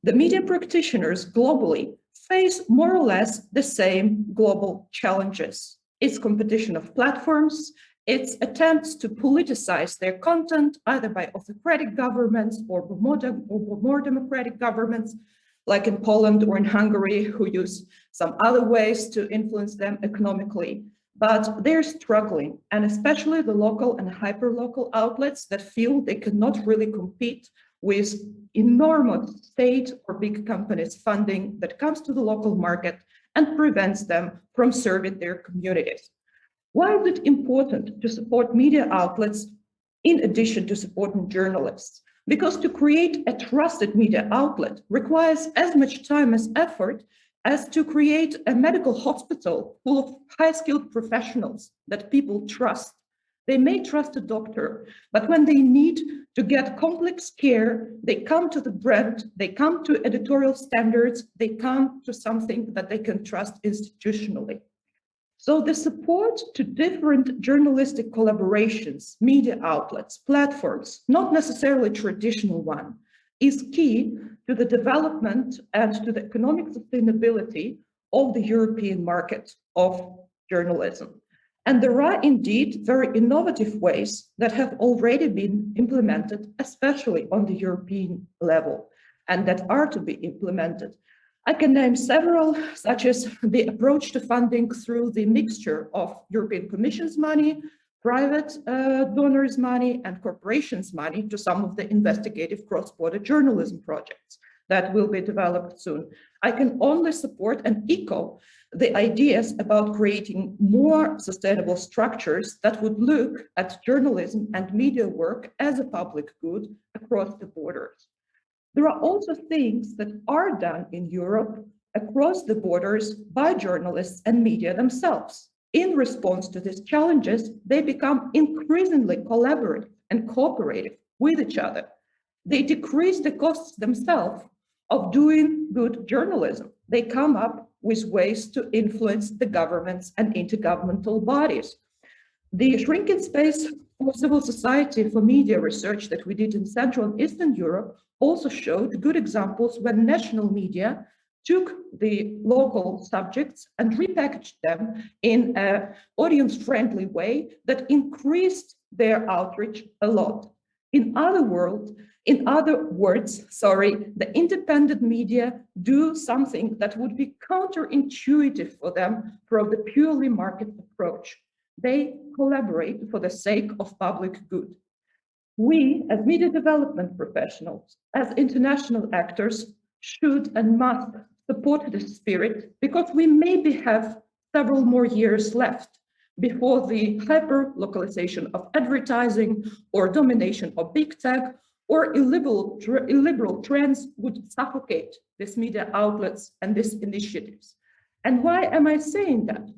S11: The media practitioners globally face more or less the same global challenges. It's competition of platforms, its attempts to politicize their content, either by autocratic governments or more democratic governments, like in Poland or in Hungary, who use some other ways to influence them economically. But they're struggling, and especially the local and hyper-local outlets that feel they cannot really compete with enormous state or big companies funding that comes to the local market and prevents them from serving their communities. Why is it important to support media outlets in addition to supporting journalists? Because to create a trusted media outlet requires as much time as effort as to create a medical hospital full of high-skilled professionals that people trust. They may trust a doctor, but when they need to get complex care, they come to the brand, they come to editorial standards, they come to something that they can trust institutionally. So the support to different journalistic collaborations, media outlets, platforms, not necessarily traditional one, is key to the development and to the economic sustainability of the European market of journalism. And there are indeed very innovative ways that have already been implemented, especially on the European level, and that are to be implemented. I can name several, such as the approach to funding through the mixture of European Commission's money, private donors' money, and corporations' money to some of the investigative cross-border journalism projects that will be developed soon. I can only support and echo the ideas about creating more sustainable structures that would look at journalism and media work as a public good across the borders. There are also things that are done in Europe across the borders by journalists and media themselves. In response to these challenges, they become increasingly collaborative and cooperative with each other. They decrease the costs themselves of doing good journalism. They come up with ways to influence the governments and intergovernmental bodies. The shrinking space for civil society for media research that we did in Central and Eastern Europe also showed good examples when national media took the local subjects and repackaged them in an audience-friendly way that increased their outreach a lot. In other words, the independent media do something that would be counterintuitive for them from the purely market approach. They collaborate for the sake of public good. We, as media development professionals, as international actors, should and must support this spirit because we maybe have several more years left before the hyper-localization of advertising or domination of big tech or illiberal trends would suffocate these media outlets and these initiatives. And why am I saying that?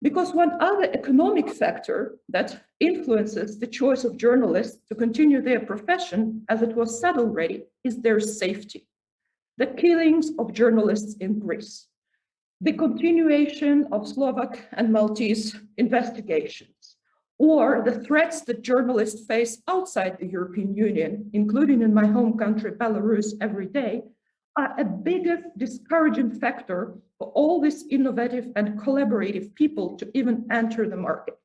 S11: Because one other economic factor that influences the choice of journalists to continue their profession, as it was said already, is their safety. The killings of journalists in Greece, the continuation of Slovak and Maltese investigations, or the threats that journalists face outside the European Union, including in my home country, Belarus, every day, are a biggest discouraging factor for all these innovative and collaborative people to even enter the market.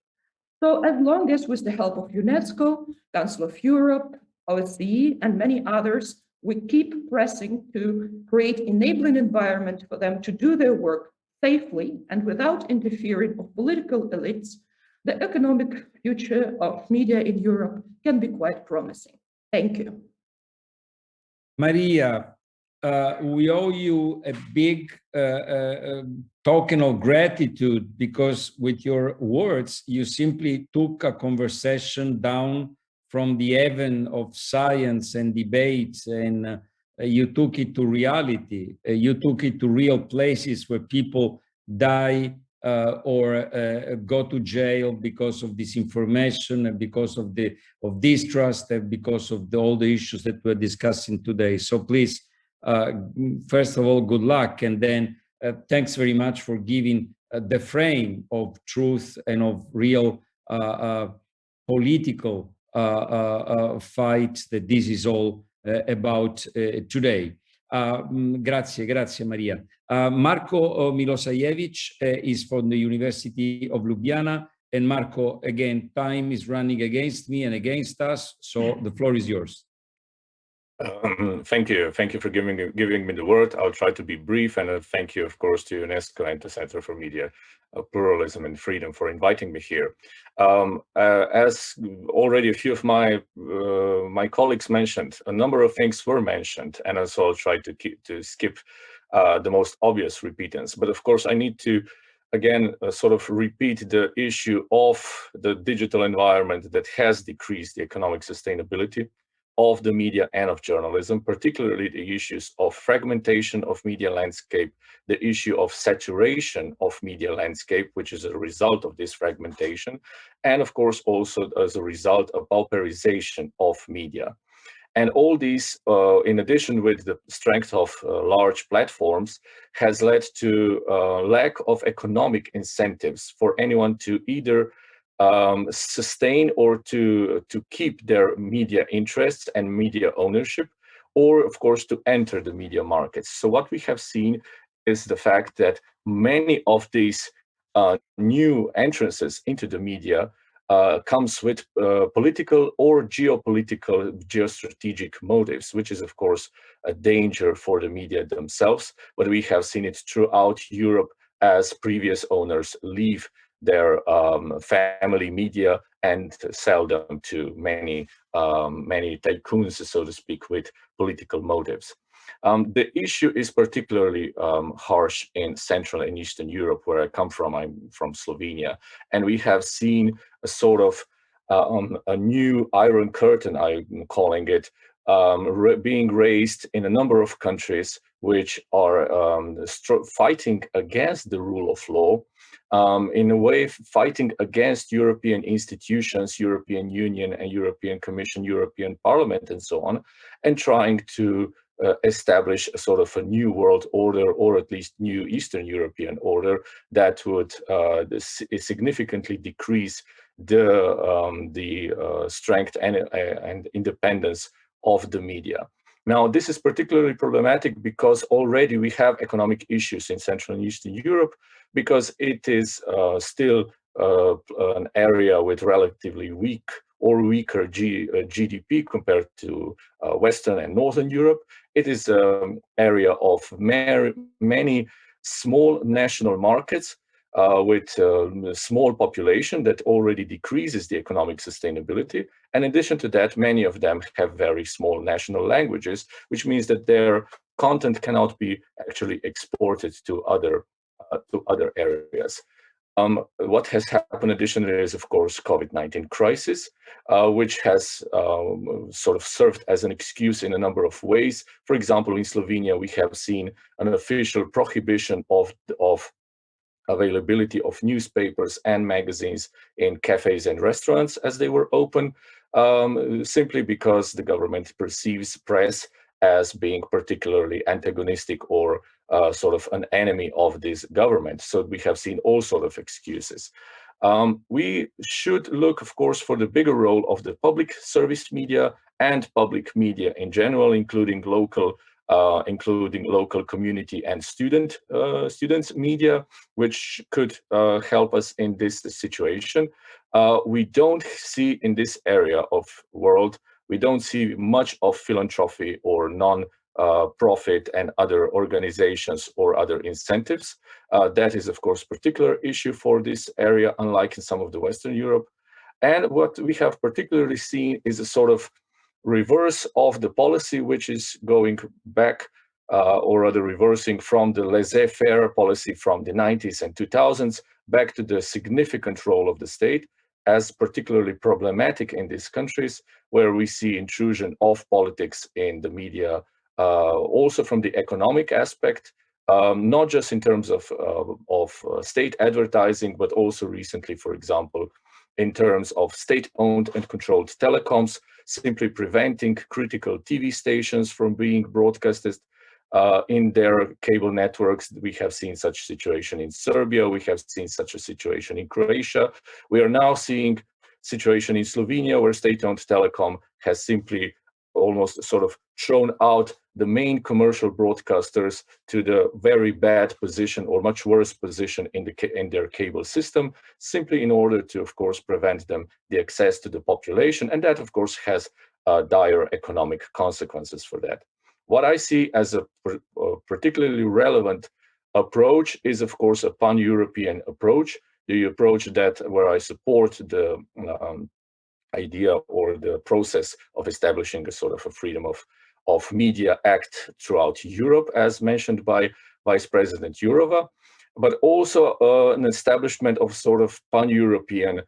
S11: So as long as with the help of UNESCO, Council of Europe, OSCE, and many others, we keep pressing to create enabling environment for them to do their work safely and without interfering of political elites, the economic future of media in Europe can be quite promising. Thank you.
S3: Maria, we owe you a big token of gratitude because with your words, you simply took a conversation down from the heaven of science and debates and you took it to reality. You took it to real places where people die or go to jail because of disinformation and because of distrust and because of all the issues that we're discussing today. So please, first of all, good luck, and then thanks very much for giving the frame of truth and of real political fight that this is all about today. Grazie Maria. Marco Milosavljevic is from the University of Ljubljana. And Marco, again, time is running against me and against us, so the floor is yours.
S12: Thank you for giving me the word. I'll try to be brief, and thank you, of course, to UNESCO and the Center for Media Pluralism and Freedom for inviting me here. As already a few of my colleagues mentioned, a number of things were mentioned, and so I'll try to skip the most obvious repeatings. But of course, I need to again sort of repeat the issue of the digital environment that has decreased the economic sustainability of the media and of journalism, particularly the issues of fragmentation of media landscape, the issue of saturation of media landscape, which is a result of this fragmentation, and of course also as a result of pauperization of media. And all these, in addition with the strength of large platforms, has led to lack of economic incentives for anyone to either sustain or to keep their media interests and media ownership, or of course to enter the media markets. So what we have seen is the fact that many of these new entrances into the media comes with political or geopolitical, geostrategic motives, which is of course a danger for the media themselves. But we have seen it throughout Europe as previous owners leave their family media and sell them to many tycoons, so to speak, with political motives. The issue is particularly harsh in Central and Eastern Europe, where I come from. I'm from Slovenia, and we have seen a sort of a new Iron Curtain, I'm calling it, being raised in a number of countries which are fighting against the rule of law, in a way fighting against European institutions, European Union and European Commission, European Parliament, and so on, and trying to establish a sort of a new world order, or at least new Eastern European order, that would significantly decrease the strength and independence of the media. Now, this is particularly problematic because already we have economic issues in Central and Eastern Europe, because it is still an area with relatively weak or weaker GDP compared to Western and Northern Europe. It is an area of many small national markets with a small population that already decreases the economic sustainability. And in addition to that, many of them have very small national languages, which means that their content cannot be actually exported to other areas. What has happened additionally is, of course, COVID-19 crisis, which has sort of served as an excuse in a number of ways. For example, in Slovenia, we have seen an official prohibition of availability of newspapers and magazines in cafes and restaurants as they were open, simply because the government perceives press as being particularly antagonistic or sort of an enemy of this government. So we have seen all sort of excuses. We should look, of course, for the bigger role of the public service media and public media in general, including local community and students media, which could help us in this situation. We don't see in this area of world, we don't see much of philanthropy or non-profit and other organizations or other incentives. That is, of course, a particular issue for this area, unlike in some of the Western Europe. And what we have particularly seen is a sort of reverse of the policy, which is going back or rather reversing from the laissez-faire policy from the 90s and 2000s back to the significant role of the state, as particularly problematic in these countries, where we see intrusion of politics in the media, also from the economic aspect, not just in terms of state advertising, but also recently, for example, in terms of state-owned and controlled telecoms, simply preventing critical TV stations from being broadcasted in their cable networks. We have seen such a situation in Serbia. We have seen such a situation in Croatia. We are now seeing situation in Slovenia, where state-owned telecom has simply almost sort of thrown out the main commercial broadcasters to the very bad position, or much worse position, in their cable system, simply in order to, of course, prevent them the access to the population. And that, of course, has dire economic consequences for that. What I see as a particularly relevant approach is, of course, a pan-European approach. The approach that where I support the idea or the process of establishing a sort of a freedom of media act throughout Europe, as mentioned by Vice President Jourova, but also an establishment of sort of pan-European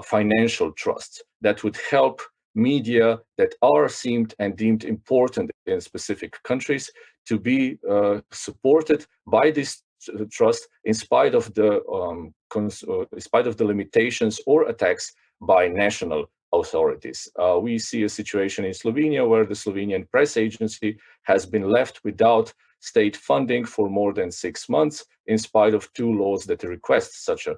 S12: financial trusts that would help media that are deemed important in specific countries to be supported by this trust in spite of the limitations or attacks by national authorities. We see a situation in Slovenia where the Slovenian press agency has been left without state funding for more than 6 months, in spite of 2 laws that request such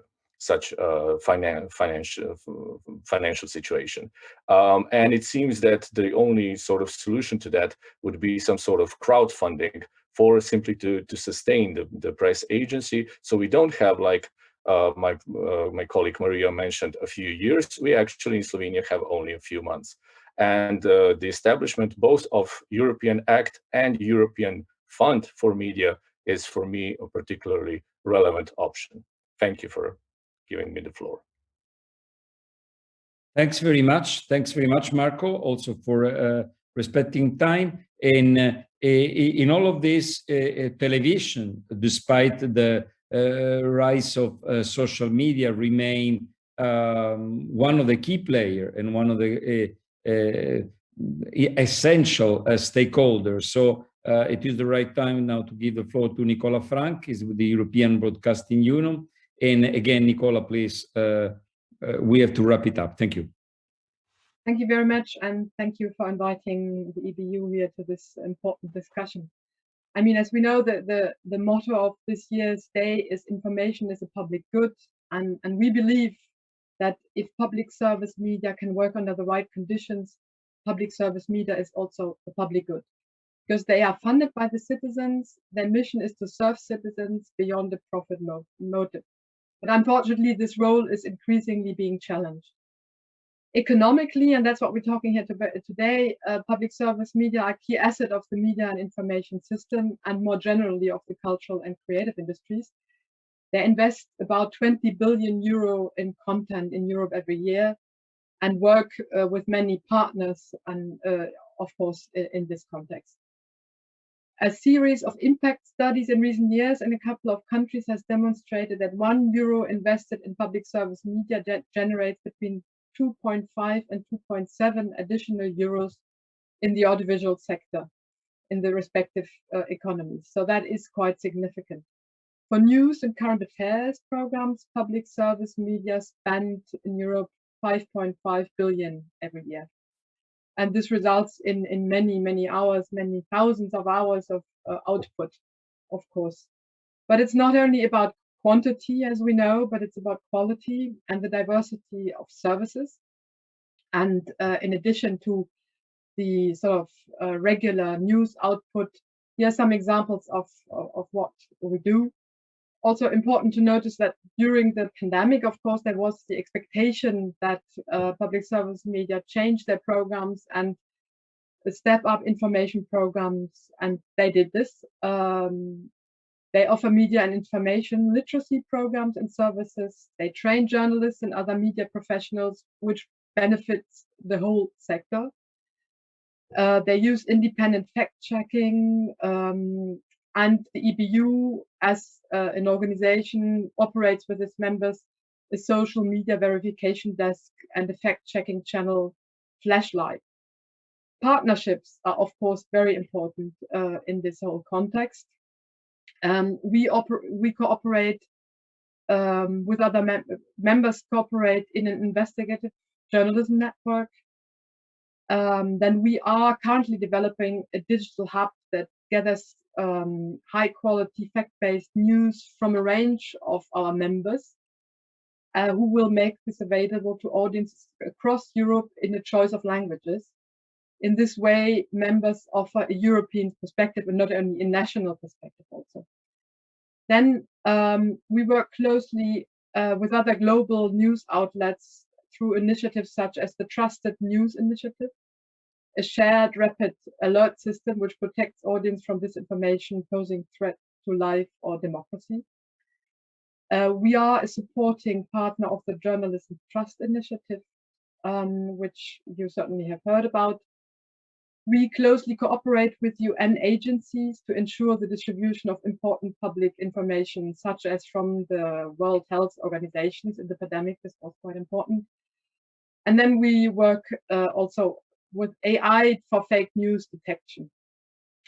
S12: financial situation. And it seems that the only sort of solution to that would be some sort of crowdfunding for simply to sustain the press agency. So we don't have, like my colleague Maria mentioned, a few years. We actually in Slovenia have only a few months. And the establishment both of European Act and European Fund for Media is, for me, a particularly relevant option. Thank you for giving me the floor.
S3: Thanks very much. Thanks very much, Marco, also for respecting time. And in all of this, television, despite the rise of social media, remain one of the key players and one of the essential stakeholders. So it is the right time now to give the floor to Nicola Frank, is with the European Broadcasting Union. And again, Nicola, please, we have to wrap it up. Thank you.
S13: Thank you very much, and thank you for inviting the EBU here to this important discussion. I mean, as we know, the motto of this year's day is information is a public good, and we believe that if public service media can work under the right conditions, public service media is also a public good, because they are funded by the citizens. Their mission is to serve citizens beyond the profit motive. But unfortunately, this role is increasingly being challenged. Economically, and that's what we're talking here today, public service media are a key asset of the media and information system, and more generally of the cultural and creative industries. They invest about 20 billion euro in content in Europe every year, and work with many partners, and of course, in this context. A series of impact studies in recent years in a couple of countries has demonstrated that €1 invested in public service media generates between 2.5 and 2.7 additional euros in the audiovisual sector in the respective economies. So that is quite significant. For news and current affairs programs, public service media spend in Europe 5.5 billion every year. And this results in many hours, many thousands of hours of output, of course. But it's not only about quantity, as we know, but it's about quality and the diversity of services. And in addition to the sort of regular news output, here are some examples of what we do. Also important to notice that during the pandemic, of course, there was the expectation that public service media change their programs and step up information programs, and they did this. They offer media and information literacy programs and services. They train journalists and other media professionals, which benefits the whole sector. They use independent fact-checking, and the EBU, as an organization, operates with its members a social media verification desk and a fact-checking channel, Flashlight. Partnerships are, of course, very important in this whole context. We cooperate with other members cooperate in an investigative journalism network. Then we are currently developing a digital hub that gathers high quality fact-based news from a range of our members who will make this available to audiences across Europe in a choice of languages. In this way, members offer a European perspective and not only a national perspective also. Then we work closely with other global news outlets through initiatives such as the Trusted News Initiative, a shared rapid alert system which protects audience from disinformation posing threat to life or democracy. We are a supporting partner of the Journalism Trust Initiative, which you certainly have heard about. We closely cooperate with UN agencies to ensure the distribution of important public information, such as from the World Health Organizations in the pandemic. This was quite important. And then we work also with AI for fake news detection.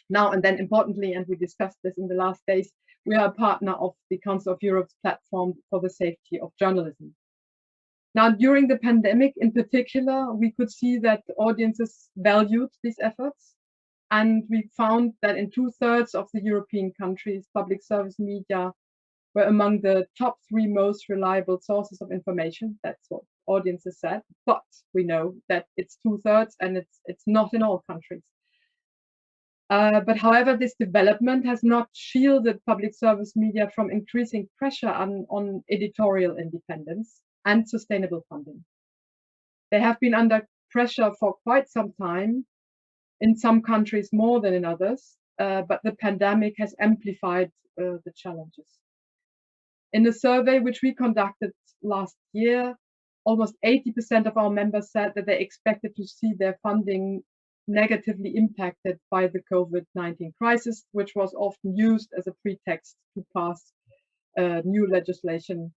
S13: Now and then, importantly, and we discussed this in the last days, we are a partner of the Council of Europe's platform for the safety of journalism. Now, during the pandemic in particular, we could see that audiences valued these efforts. And we found that in 2/3 of the European countries, public service media were among the top 3 most reliable sources of information. That's what audiences said. But we know that it's 2/3 and it's not in all countries. But however, this development has not shielded public service media from increasing pressure on editorial independence and sustainable funding. They have been under pressure for quite some time, in some countries more than in others, but the pandemic has amplified the challenges. In a survey which we conducted last year, almost 80% of our members said that they expected to see their funding negatively impacted by the COVID-19 crisis, which was often used as a pretext to pass new legislation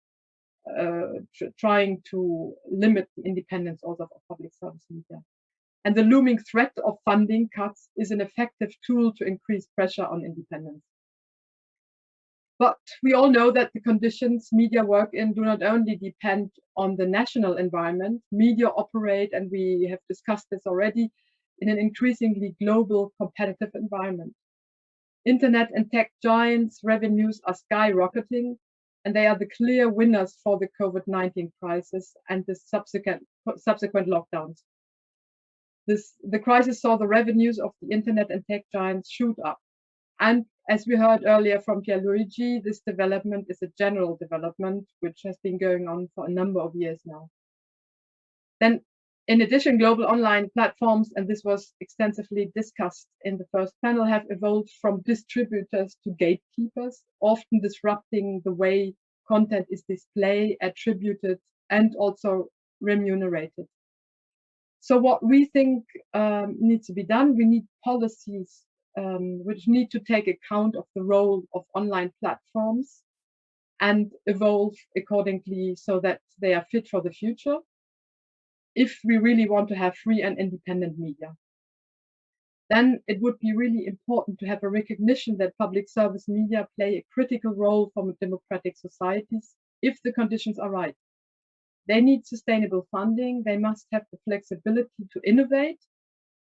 S13: trying to limit the independence also of public service media. And the looming threat of funding cuts is an effective tool to increase pressure on independence. But we all know that the conditions media work in do not only depend on the national environment. Media operate, and we have discussed this already, in an increasingly global competitive environment. Internet and tech giants' revenues are skyrocketing, and they are the clear winners for the COVID-19 crisis and the subsequent lockdowns. The crisis saw the revenues of the internet and tech giants shoot up. And as we heard earlier from Pierluigi, this development is a general development which has been going on for a number of years now. Then, in addition, global online platforms, and this was extensively discussed in the first panel, have evolved from distributors to gatekeepers, often disrupting the way content is displayed, attributed, and also remunerated. So what we think needs to be done, we need policies which need to take account of the role of online platforms and evolve accordingly so that they are fit for the future, if we really want to have free and independent media. Then it would be really important to have a recognition that public service media play a critical role for democratic societies if the conditions are right. They need sustainable funding, they must have the flexibility to innovate,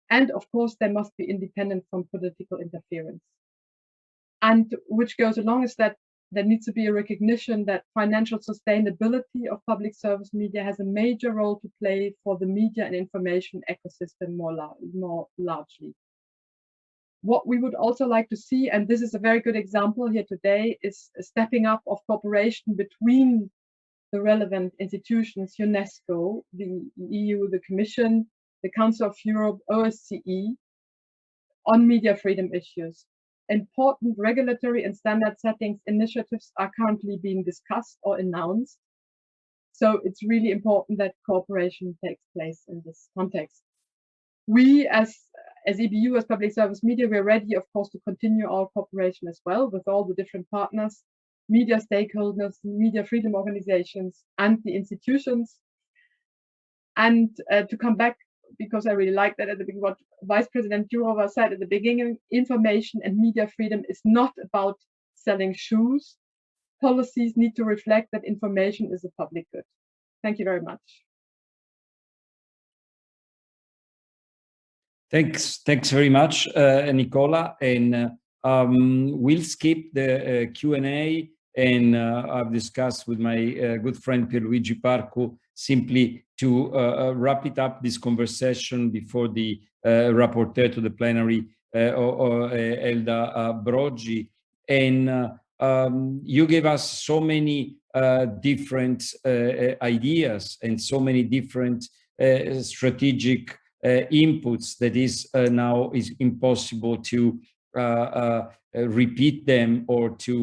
S13: and of course, they must be independent from political interference. And which goes along is that there needs to be a recognition that financial sustainability of public service media has a major role to play for the media and information ecosystem more largely. What we would also like to see, and this is a very good example here today, is a stepping up of cooperation between the relevant institutions, UNESCO, the EU, the Commission, the Council of Europe, OSCE, on media freedom issues. Important regulatory and standard settings initiatives are currently being discussed or announced. So it's really important that cooperation takes place in this context. We, as EBU, as public service media, we're ready, of course, to continue our cooperation as well with all the different partners, media stakeholders, media freedom organizations, and the institutions. And to come back, because I really like that at the beginning, what Vice President Jourova said at the beginning, information and media freedom is not about selling shoes. Policies need to reflect that information is a public good. Thank you very much.
S3: Thanks very much, Nicola. And we'll skip the Q&A, and I've discussed with my good friend Pierluigi Parcu simply to wrap it up, this conversation, before the rapporteur to the plenary, Elda Broggi. And you gave us so many different ideas and so many different strategic inputs that is now is impossible to repeat them or to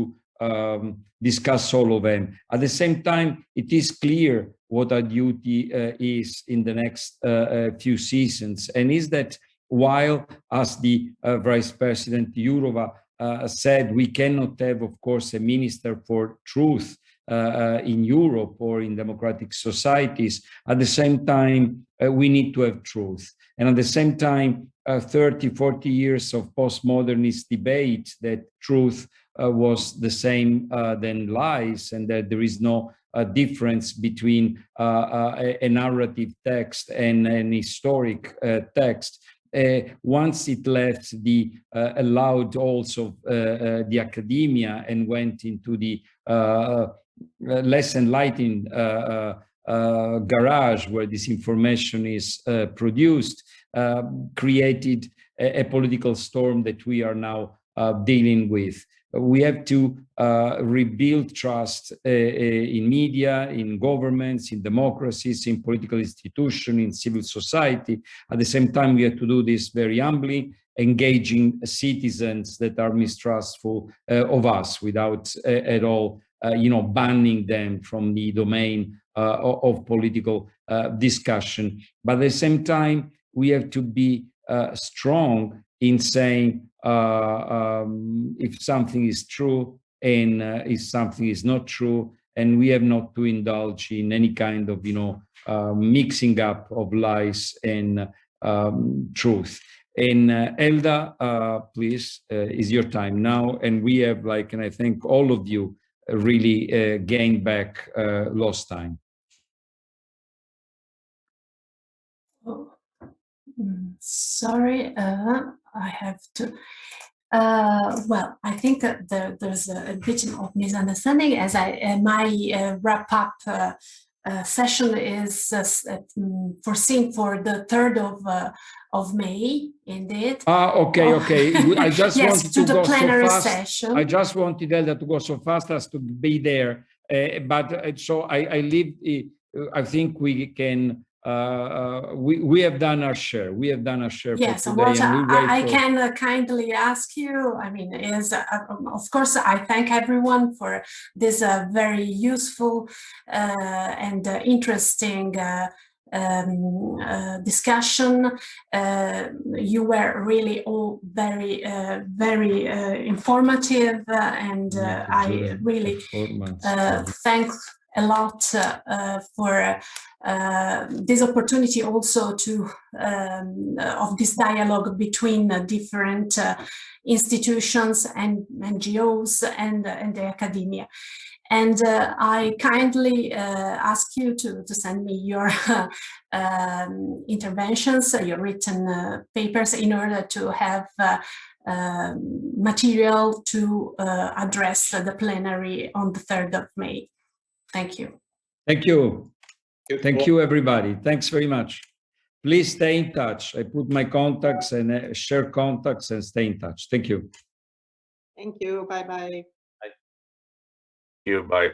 S3: discuss all of them. At the same time, it is clear what our duty is in the next few seasons, and is that while, as the Vice President Jourova said, we cannot have, of course, a minister for truth in Europe or in democratic societies. At the same time, we need to have truth. And at the same time, 30, 40 years of postmodernist debate that truth was the same than lies, and that there is no difference between a narrative text and an historic text. Once it left the allowed also the academia and went into the less enlightened garage where this information is produced, created a political storm that we are now dealing with. We have to rebuild trust in media, in governments, in democracies, in political institutions, in civil society. At the same time, we have to do this very humbly, engaging citizens that are mistrustful of us without at all banning them from the domain of political discussion. But at the same time, we have to be strong in saying if something is true and if something is not true, and we have not to indulge in any kind of mixing up of lies and truth. And Elda, please, is your time now, and we have and I think all of you really gained back lost time.
S8: Oh, sorry, I have to. Well, I think that there's a bit of misunderstanding, as my wrap-up session is foreseen for the 3rd of May, indeed.
S3: Okay. I just
S8: yes,
S3: wanted
S8: to
S3: go
S8: the plenary
S3: so fast.
S8: session.
S3: I just wanted Elda to go so fast as to be there. But so I leave. I think we can. We have done our share. We have done our share
S8: yes,
S3: for today.
S8: What
S3: and
S8: I can kindly ask you, I mean, is of course I thank everyone for this very useful and interesting discussion. You were really all very, very informative, and I really thank a lot for this opportunity also to of this dialogue between different institutions and NGOs and the academia. And I kindly ask you to send me your interventions, your written papers, in order to have material to address the plenary on the 3rd of May. Thank you.
S3: Thank you. Thank you, everybody. Thanks very much. Please stay in touch. I put my contacts and share contacts and stay in touch. Thank you.
S10: Thank you. Bye-bye.
S12: Thank you. Bye.